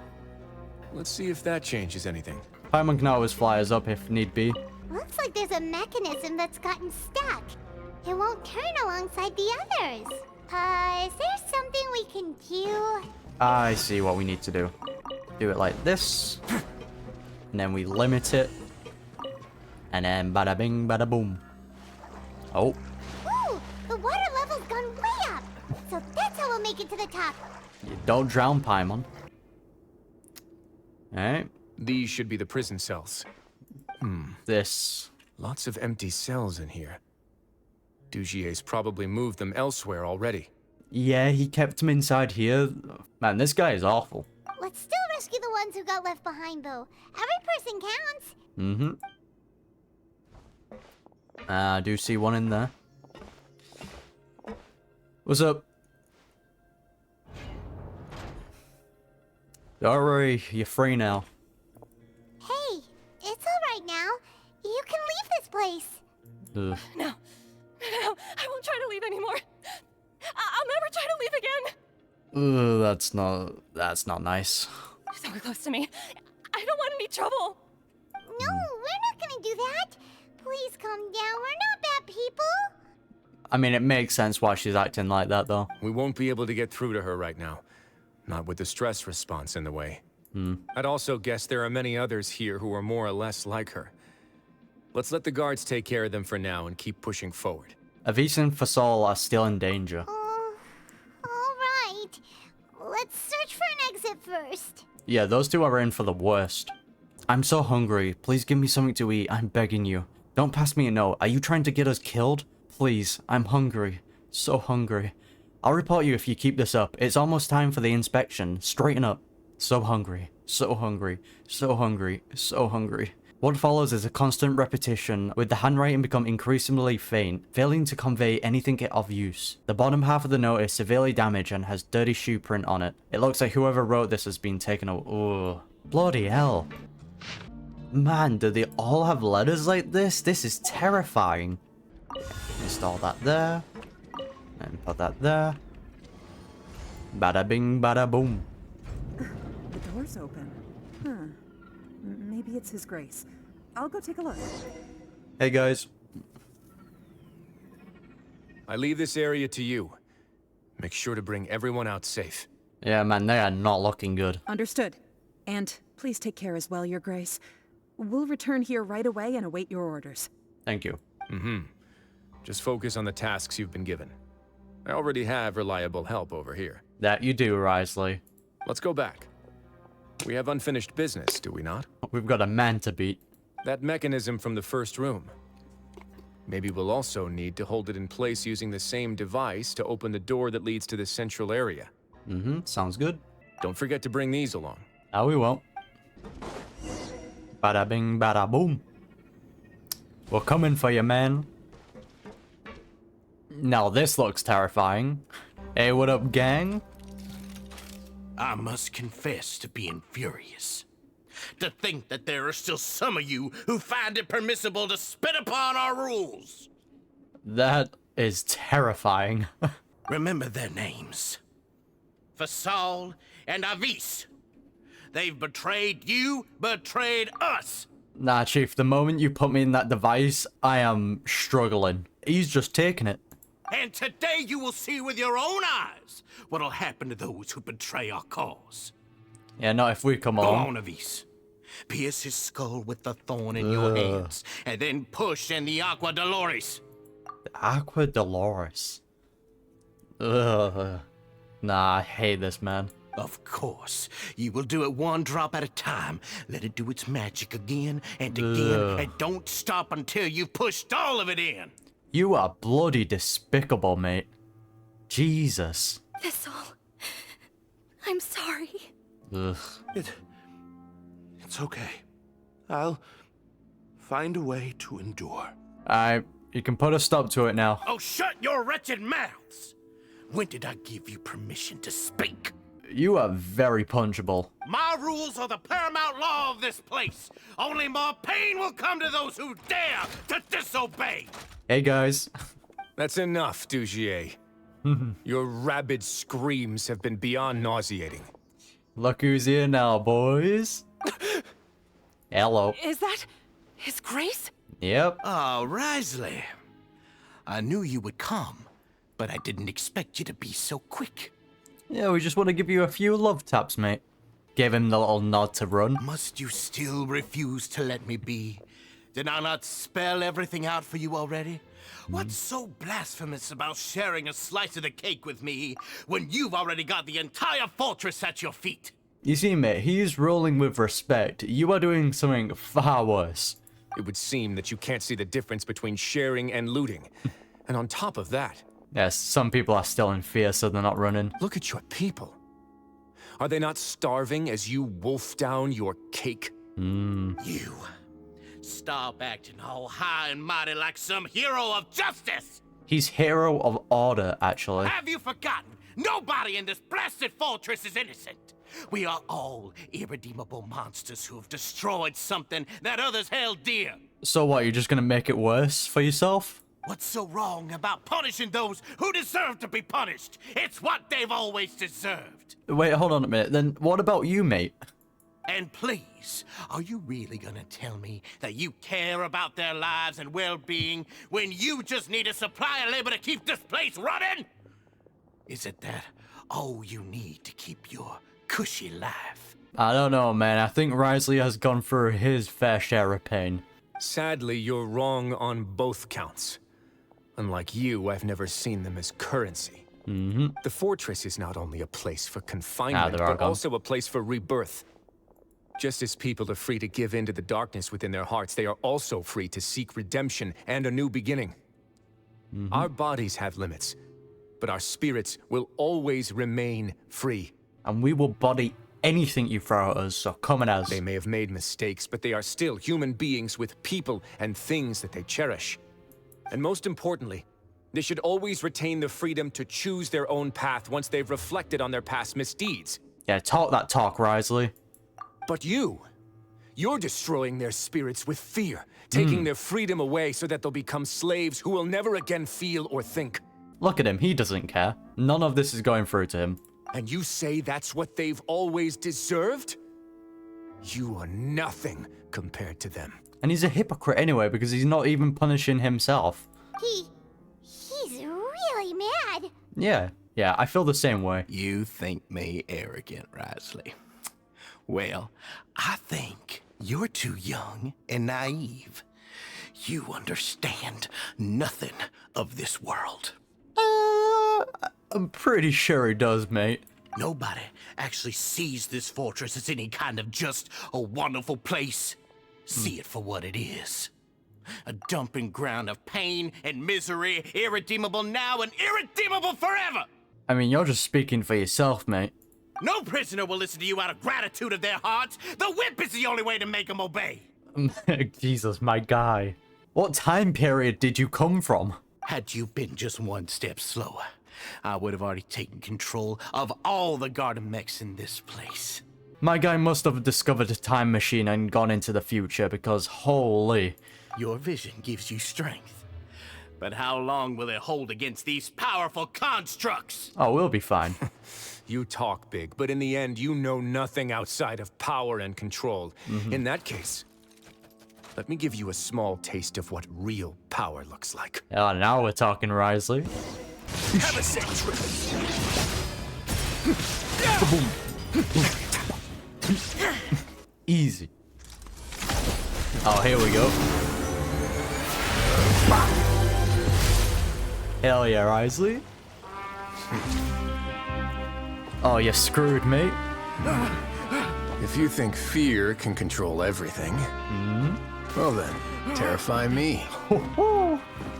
Let's see if that changes anything. Paimon can always fly us up if need be. Looks like there's a mechanism that's gotten stuck. It won't turn alongside the others. Is there something we can do? I see what we need to do. Do it like this. And then we limit it. And then bada bing, bada boom. Oh. Ooh, the water level's gone way up. So that's how we'll make it to the top. You don't drown, Paimon. Alright. These should be the prison cells. This. Lots of empty cells in here. Dougier's probably moved them elsewhere already. Yeah, he kept them inside here. Man, this guy is awful. Let's still rescue the ones who got left behind, though. Every person counts. I do see one in there. What's up? Don't worry, you're free now. Hey, it's alright now. You can leave this place. Ugh. No, I won't try to leave anymore. I'll never try to leave again. Ugh, that's not nice. So close to me. I don't want any trouble. No, we're not gonna do that. Please calm down. We're not bad people. I mean, it makes sense why she's acting like that, though. We won't be able to get through to her right now. Not with the stress response in the way. I'd also guess there are many others here who are more or less like her. Let's let the guards take care of them for now and keep pushing forward. Avis and Fasol are still in danger. Alright. Let's search for an exit first. Yeah, those two are in for the worst. I'm so hungry. Please give me something to eat. I'm begging you. Don't pass me a note. Are you trying to get us killed? Please, I'm hungry. So hungry. I'll report you if you keep this up. It's almost time for the inspection. Straighten up. So hungry. So hungry. So hungry. So hungry. What follows is a constant repetition, with the handwriting become increasingly faint, failing to convey anything of use. The bottom half of the note is severely damaged and has dirty shoe print on it. It looks like whoever wrote this has been taken away. Ugh. Bloody hell. Man, do they all have letters like this? This is terrifying. Install that there. And put that there. Bada bing, bada boom. The door's open. Huh. Maybe it's His Grace. I'll go take a look. Hey guys. I leave this area to you. Make sure to bring everyone out safe. Yeah, man, they are not looking good. Understood. And please take care as well, Your Grace. We'll return here right away and await your orders. Thank you. Just focus on the tasks you've been given. I already have reliable help over here. That you do, Risley. Let's go back. We have unfinished business, do we not? We've got a man to beat. That mechanism from the first room. Maybe we'll also need to hold it in place using the same device to open the door that leads to the central area. Sounds good. Don't forget to bring these along. Oh, we won't. Bada bing, bada boom. We're coming for you, man. Now this looks terrifying. Hey, what up, gang? I must confess to being furious. To think that there are still some of you who find it permissible to spit upon our rules. That is terrifying. Remember their names. Fasol and Avis. They've betrayed you, betrayed us. Nah, Chief, the moment you put me in that device, I am struggling. He's just taking it. And today you will see with your own eyes what'll happen to those who betray our cause. Yeah, not if we come Go on. on, Avis. Pierce his skull with the thorn in your hands, and then push in the Aqua Dolores. Aqua Dolores. Ugh. Nah, I hate this, man. Of course. You will do it one drop at a time. Let it do its magic again and again, and don't stop until you've pushed all of it in. You are bloody despicable, mate. Jesus. Thistle. I'm sorry. Ugh. It's okay. I'll find a way to endure. You can put a stop to it now. Oh, shut your wretched mouths! When did I give you permission to speak? You are very punchable. My rules are the paramount law of this place. Only more pain will come to those who dare to disobey. Hey, guys. That's enough, Dougier. Your rabid screams have been beyond nauseating. Look who's here now, boys. Hello. Is that His Grace? Yep. Oh, Risley. I knew you would come, but I didn't expect you to be so quick. Yeah, we just want to give you a few love taps, mate. Gave him the little nod to run. Must you still refuse to let me be? Did I not spell everything out for you already? What's so blasphemous about sharing a slice of the cake with me when you've already got the entire fortress at your feet? You see, mate, he's ruling with respect. You are doing something far worse. It would seem that you can't see the difference between sharing and looting. And on top of that... Yes, some people are still in fear, so they're not running. Look at your people. Are they not starving as you wolf down your cake? You. Stop acting all high and mighty like some hero of justice! He's hero of order, actually. Have you forgotten? Nobody in this blasted fortress is innocent. We are all irredeemable monsters who have destroyed something that others held dear. So what, you're just gonna make it worse for yourself? What's so wrong about punishing those who deserve to be punished? It's what they've always deserved. Wait, hold on a minute. Then what about you, mate? And please, are you really gonna tell me that you care about their lives and well-being when you just need a supply of labor to keep this place running? Is it that all you need to keep your cushy life? I don't know, man. I think Risley has gone through his fair share of pain. Sadly, you're wrong on both counts. Unlike you, I've never seen them as currency. The fortress is not only a place for confinement, but also a place for rebirth. Just as people are free to give in to the darkness within their hearts, they are also free to seek redemption and a new beginning. Our bodies have limits, but our spirits will always remain free. And we will body anything you throw at us, so come at us. They may have made mistakes, but they are still human beings with people and things that they cherish. And most importantly, they should always retain the freedom to choose their own path once they've reflected on their past misdeeds. Yeah, talk that talk, Risley. But you're destroying their spirits with fear, taking their freedom away so that they'll become slaves who will never again feel or think. Look at him, he doesn't care. None of this is going through to him. And you say that's what they've always deserved? You are nothing compared to them. And he's a hypocrite anyway, because he's not even punishing himself. He's really mad. Yeah, I feel the same way. You think me arrogant, Risley? Well, I think you're too young and naive. You understand nothing of this world. I'm pretty sure he does, mate. Nobody actually sees this fortress as any kind of just a wonderful place. See it for what it is. A dumping ground of pain and misery, irredeemable now and irredeemable forever! I mean, you're just speaking for yourself, mate. No prisoner will listen to you out of gratitude of their hearts. The whip is the only way to make them obey. Jesus, my guy. What time period did you come from? Had you been just one step slower, I would have already taken control of all the garden mechs in this place. My guy must have discovered a time machine and gone into the future, because holy... Your vision gives you strength. But how long will it hold against these powerful constructs? Oh, we'll be fine. You talk big, but in the end, you know nothing outside of power and control. In that case, let me give you a small taste of what real power looks like. Oh, now we're talking, Risley. Have a safe trip. Easy. Oh, here we go. Hell yeah, Risley. Oh, you're screwed, mate. If you think fear can control everything, well then, terrify me.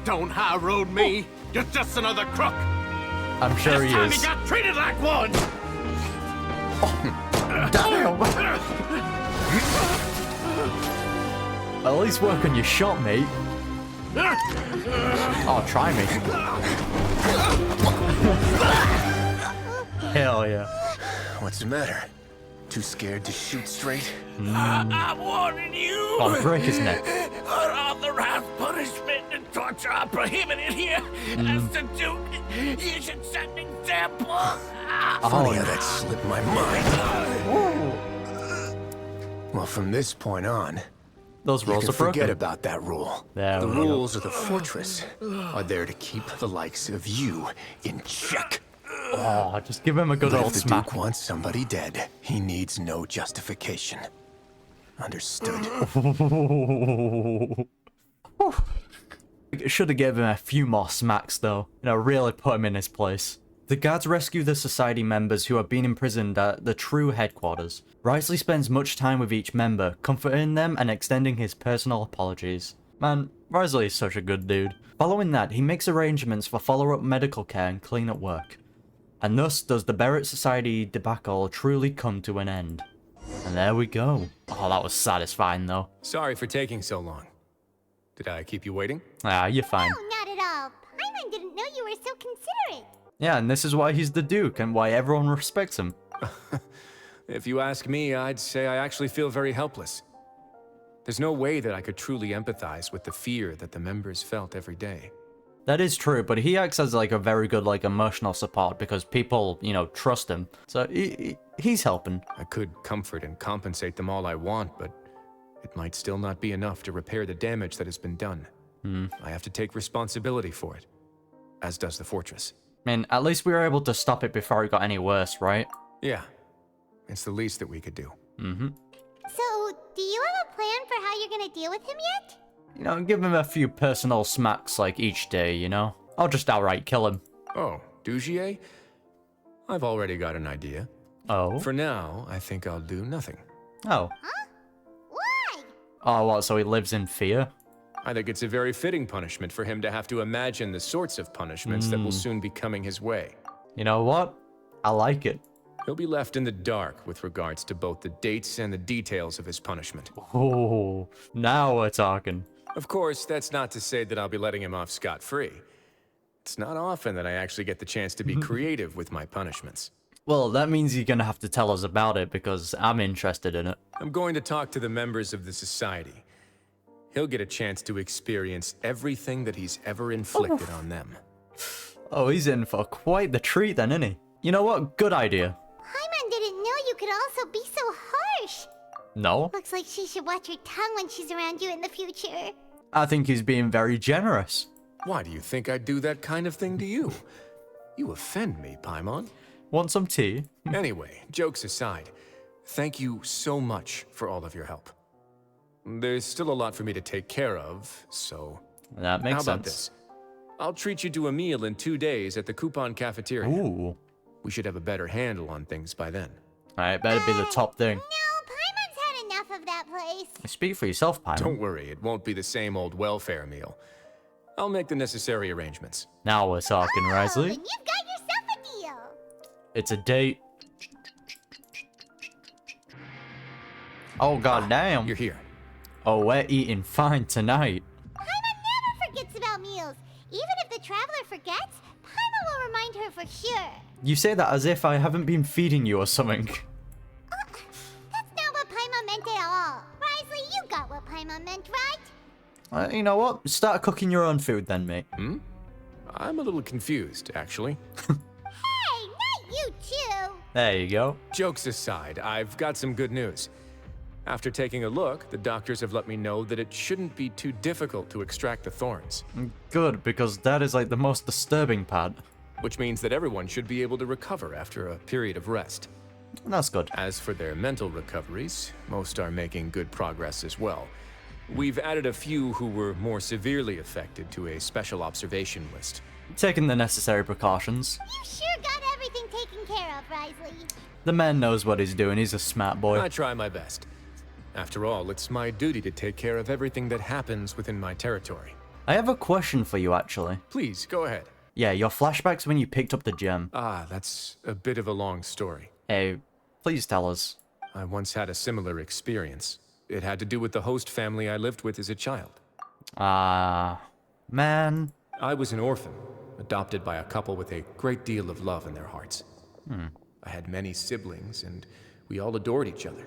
Don't high road me. You're just another crook. I'm sure he is. He got treated like one. Damn. At least work on your shot, mate. Oh, try me. Hell yeah. What's the matter? Too scared to shoot straight? I'm warning you. Oh, break his neck. Unauthorized punishment and torture are prohibited here. As the Duke, you should set an example. Funny how that slipped my mind. Well, from this point on, those rules you are can broken. forget about that rule. There The we go. rules of the fortress are there to keep the likes of you in check. Oh, just give him a good But old if the smack. Duke wants somebody dead, he needs no justification. Understood. Should have given him a few more smacks though. You know, really put him in his place. The guards rescue the society members who have been imprisoned at the true headquarters. Risley spends much time with each member, comforting them and extending his personal apologies. Man, Risley is such a good dude. Following that, he makes arrangements for follow-up medical care and clean-up work. And thus does the Beret Society debacle truly come to an end. And there we go. Oh, that was satisfying though. Sorry for taking so long. Did I keep you waiting? Ah, you're fine. No, not at all. Paimon didn't know you were so considerate. Yeah, and this is why he's the Duke and why everyone respects him. If you ask me, I'd say I actually feel very helpless. There's no way that I could truly empathize with the fear that the members felt every day. That is true, but he acts as like a very good like emotional support because people, you know, trust him. So he's helping. I could comfort and compensate them all I want, but it might still not be enough to repair the damage that has been done. I have to take responsibility for it, as does the fortress. I mean, at least we were able to stop it before it got any worse, right? Yeah, it's the least that we could do. So, do you have a plan for how you're gonna deal with him yet? You know, give him a few personal smacks like each day, you know? I'll just outright kill him. Oh, Dougier? I've already got an idea. Oh? For now, I think I'll do nothing. Oh. Huh? Why? Oh, what, so he lives in fear? I think it's a very fitting punishment for him to have to imagine the sorts of punishments that will soon be coming his way. You know what? I like it. He'll be left in the dark with regards to both the dates and the details of his punishment. Oh, now we're talking. Of course, that's not to say that I'll be letting him off scot-free. It's not often that I actually get the chance to be creative with my punishments. Well, that means you're gonna have to tell us about it because I'm interested in it. I'm going to talk to the members of the society. He'll get a chance to experience everything that he's ever inflicted on them. Oh, he's in for quite the treat then, isn't he? You know what? Good idea. Paimon didn't know you could also be so harsh. No? Looks like she should watch her tongue when she's around you in the future. I think he's being very generous. Why do you think I'd do that kind of thing to you? You offend me, Paimon. Want some tea? Anyway, jokes aside, thank you so much for all of your help. There's still a lot for me to take care of, so... That makes sense. How about this? I'll treat you to a meal in 2 days at the Coupon Cafeteria. Ooh. We should have a better handle on things by then. Alright, better be the top thing. No, Paimon's had enough of that place. Speak for yourself, Paimon. Don't worry, it won't be the same old welfare meal. I'll make the necessary arrangements. Now we're talking, Risley. And you've got yourself a deal. It's a date. Oh, goddamn. You're here. Oh, we're eating fine tonight. Paimon never forgets about meals. Even if the traveler forgets, Paimon will remind her for sure. You say that as if I haven't been feeding you or something. That's not what Paimon meant at all. Risley, you got what Paimon meant, right? You know what? Start cooking your own food then, mate. I'm a little confused, actually. Hey, not you too. There you go. Jokes aside, I've got some good news. After taking a look, the doctors have let me know that it shouldn't be too difficult to extract the thorns. Good, because that is like the most disturbing part. Which means that everyone should be able to recover after a period of rest. That's good. As for their mental recoveries, most are making good progress as well. We've added a few who were more severely affected to a special observation list. Taking the necessary precautions. You sure got everything taken care of, Risley. The man knows what he's doing. He's a smart boy. I try my best. After all, it's my duty to take care of everything that happens within my territory. I have a question for you, actually. Please, go ahead. Yeah, your flashbacks when you picked up the gem. Ah, that's a bit of a long story. Hey, please tell us. I once had a similar experience. It had to do with the host family I lived with as a child. Man. I was an orphan, adopted by a couple with a great deal of love in their hearts. I had many siblings, and we all adored each other.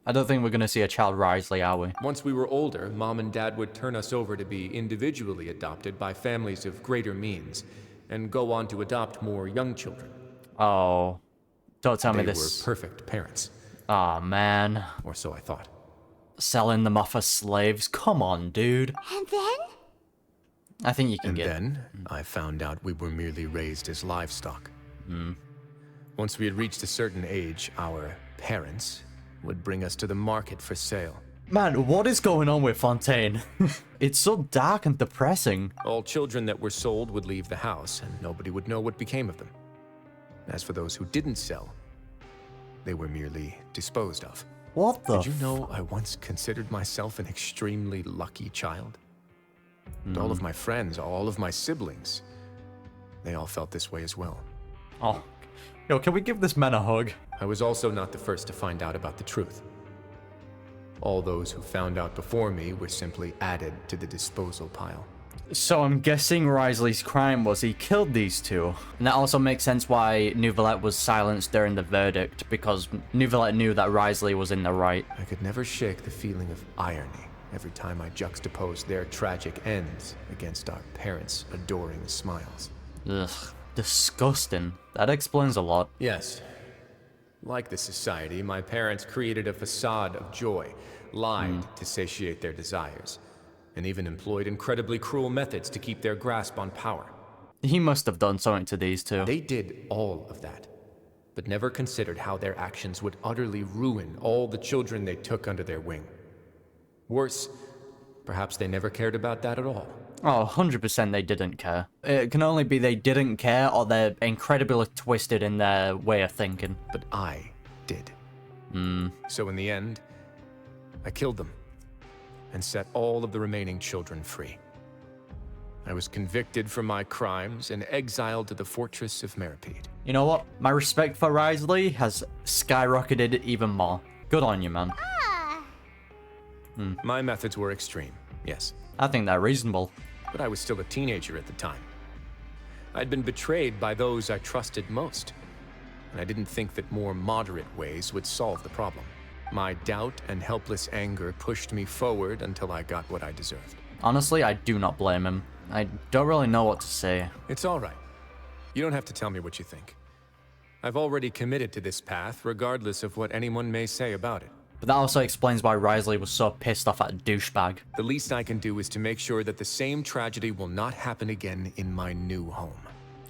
I don't think we're gonna see a child Risley, are we? Once we were older, Mom and Dad would turn us over to be individually adopted by families of greater means, and go on to adopt more young children. Oh. Don't tell me this. They were perfect parents. Aw, man. Or so I thought. Selling them off as slaves? Come on, dude. And then? I think you can get... And then, I found out we were merely raised as livestock. Once we had reached a certain age, our parents would bring us to the market for sale. Man, what is going on with Fontaine? It's so dark and depressing. All children that were sold would leave the house, and nobody would know what became of them. As for those who didn't sell, they were merely disposed of. What the? Did you know I once considered myself an extremely lucky child? And all of my friends, all of my siblings, they all felt this way as well. Oh, yo, can we give this man a hug? I was also not the first to find out about the truth. All those who found out before me were simply added to the disposal pile. So I'm guessing Risley's crime was he killed these two. And that also makes sense why Neuvillette was silenced during the verdict, because Neuvillette knew that Risley was in the right. I could never shake the feeling of irony every time I juxtaposed their tragic ends against our parents' adoring smiles. Ugh, disgusting. That explains a lot. Yes. Like the society, my parents created a facade of joy, lied to satiate their desires, and even employed incredibly cruel methods to keep their grasp on power. He must have done something to these two. They did all of that, but never considered how their actions would utterly ruin all the children they took under their wing. Worse, perhaps they never cared about that at all. Oh, 100% they didn't care. It can only be they didn't care or they're incredibly twisted in their way of thinking. But I did. So in the end, I killed them and set all of the remaining children free. I was convicted for my crimes and exiled to the fortress of Meripede. You know what? My respect for Risley has skyrocketed even more. Good on you, man. My methods were extreme, yes. I think they're reasonable. But I was still a teenager at the time. I'd been betrayed by those I trusted most, and I didn't think that more moderate ways would solve the problem. My doubt and helpless anger pushed me forward until I got what I deserved. Honestly, I do not blame him. I don't really know what to say. It's all right. You don't have to tell me what you think. I've already committed to this path, regardless of what anyone may say about it. But that also explains why Risley was so pissed off at a douchebag. The least I can do is to make sure that the same tragedy will not happen again in my new home.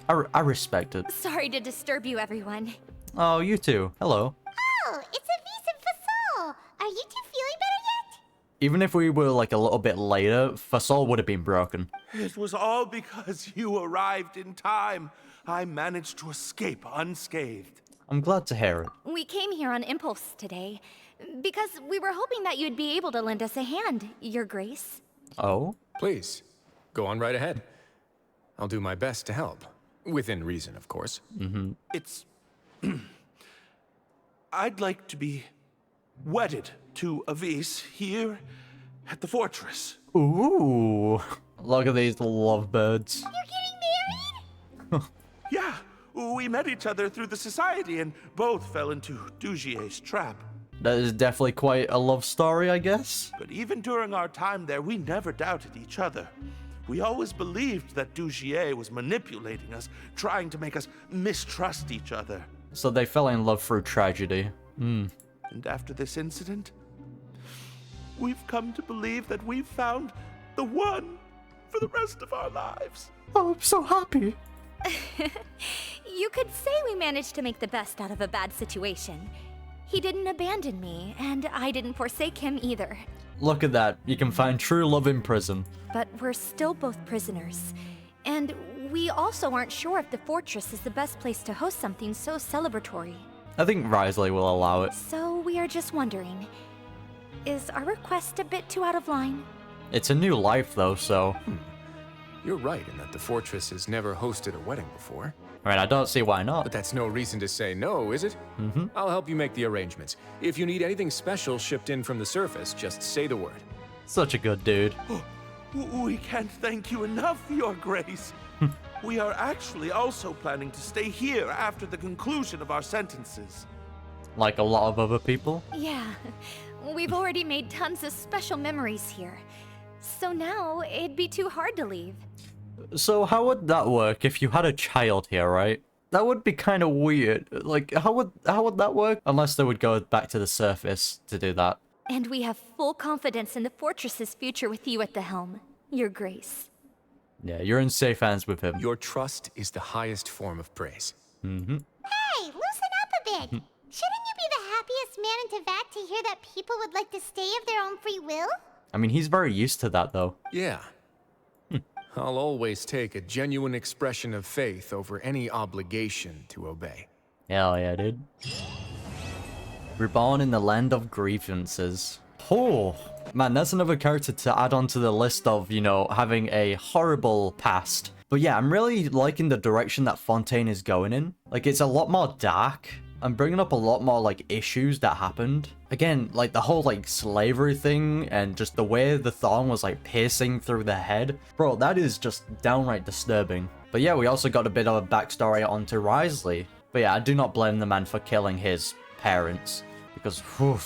I respect it. Sorry to disturb you, everyone. Oh, you too. Hello. Oh, it's a Vis Fasol. Are you two feeling better yet? Even if we were like a little bit later, Fasol would have been broken. It was all because you arrived in time. I managed to escape unscathed. I'm glad to hear it. We came here on impulse today, because we were hoping that you'd be able to lend us a hand, Your Grace. Oh? Please, go on right ahead. I'll do my best to help. Within reason, of course. It's... I'd like to be wedded to Avis here at the fortress. Ooh. Look at these lovebirds. You're getting married? Yeah, we met each other through the society and both fell into Dougier's trap. That is definitely quite a love story, I guess. But even during our time there, we never doubted each other. We always believed that Dougier was manipulating us, trying to make us mistrust each other. So they fell in love through tragedy. And after this incident, we've come to believe that we've found the one for the rest of our lives. Oh, I'm so happy. You could say we managed to make the best out of a bad situation. He didn't abandon me, and I didn't forsake him either. Look at that. You can find true love in prison. But we're still both prisoners. And we also aren't sure if the fortress is the best place to host something so celebratory. I think Risley will allow it. So we are just wondering, is our request a bit too out of line? It's a new life, though, so... You're right in that the fortress has never hosted a wedding before. I mean, I don't see why not. But that's no reason to say no, is it? I'll help you make the arrangements. If you need anything special shipped in from the surface, just say the word. Such a good dude. We can't thank you enough, Your Grace. We are actually also planning to stay here after the conclusion of our sentences. Like a lot of other people? Yeah, we've already made tons of special memories here. So now, it'd be too hard to leave. So how would that work if you had a child here, right? That would be kind of weird. Like, how would that work? Unless they would go back to the surface to do that. And we have full confidence in the fortress's future with you at the helm, Your Grace. Yeah, you're in safe hands with him. Your trust is the highest form of praise. Hey, loosen up a bit. Shouldn't you be the happiest man in Teyvat to hear that people would like to stay of their own free will? I mean, he's very used to that, though. Yeah. I'll always take a genuine expression of faith over any obligation to obey. Hell yeah, dude. Reborn in the land of grievances. Oh, man, that's another character to add onto the list of, you know, having a horrible past. But yeah, I'm really liking the direction that Fontaine is going in. Like, it's a lot more dark. I'm bringing up a lot more, like, issues that happened. Again, like, the whole, like, slavery thing and just the way the thorn was, like, piercing through the head. Bro, that is just downright disturbing. But yeah, we also got a bit of a backstory onto Risley. But yeah, I do not blame the man for killing his parents. Because, whew.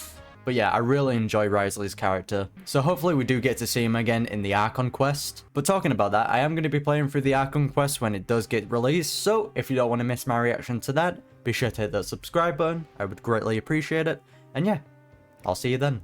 But yeah, I really enjoy Risley's character. So hopefully we do get to see him again in the Archon quest. But talking about that, I am going to be playing through the Archon quest when it does get released. So if you don't want to miss my reaction to that, be sure to hit that subscribe button. I would greatly appreciate it. And yeah, I'll see you then.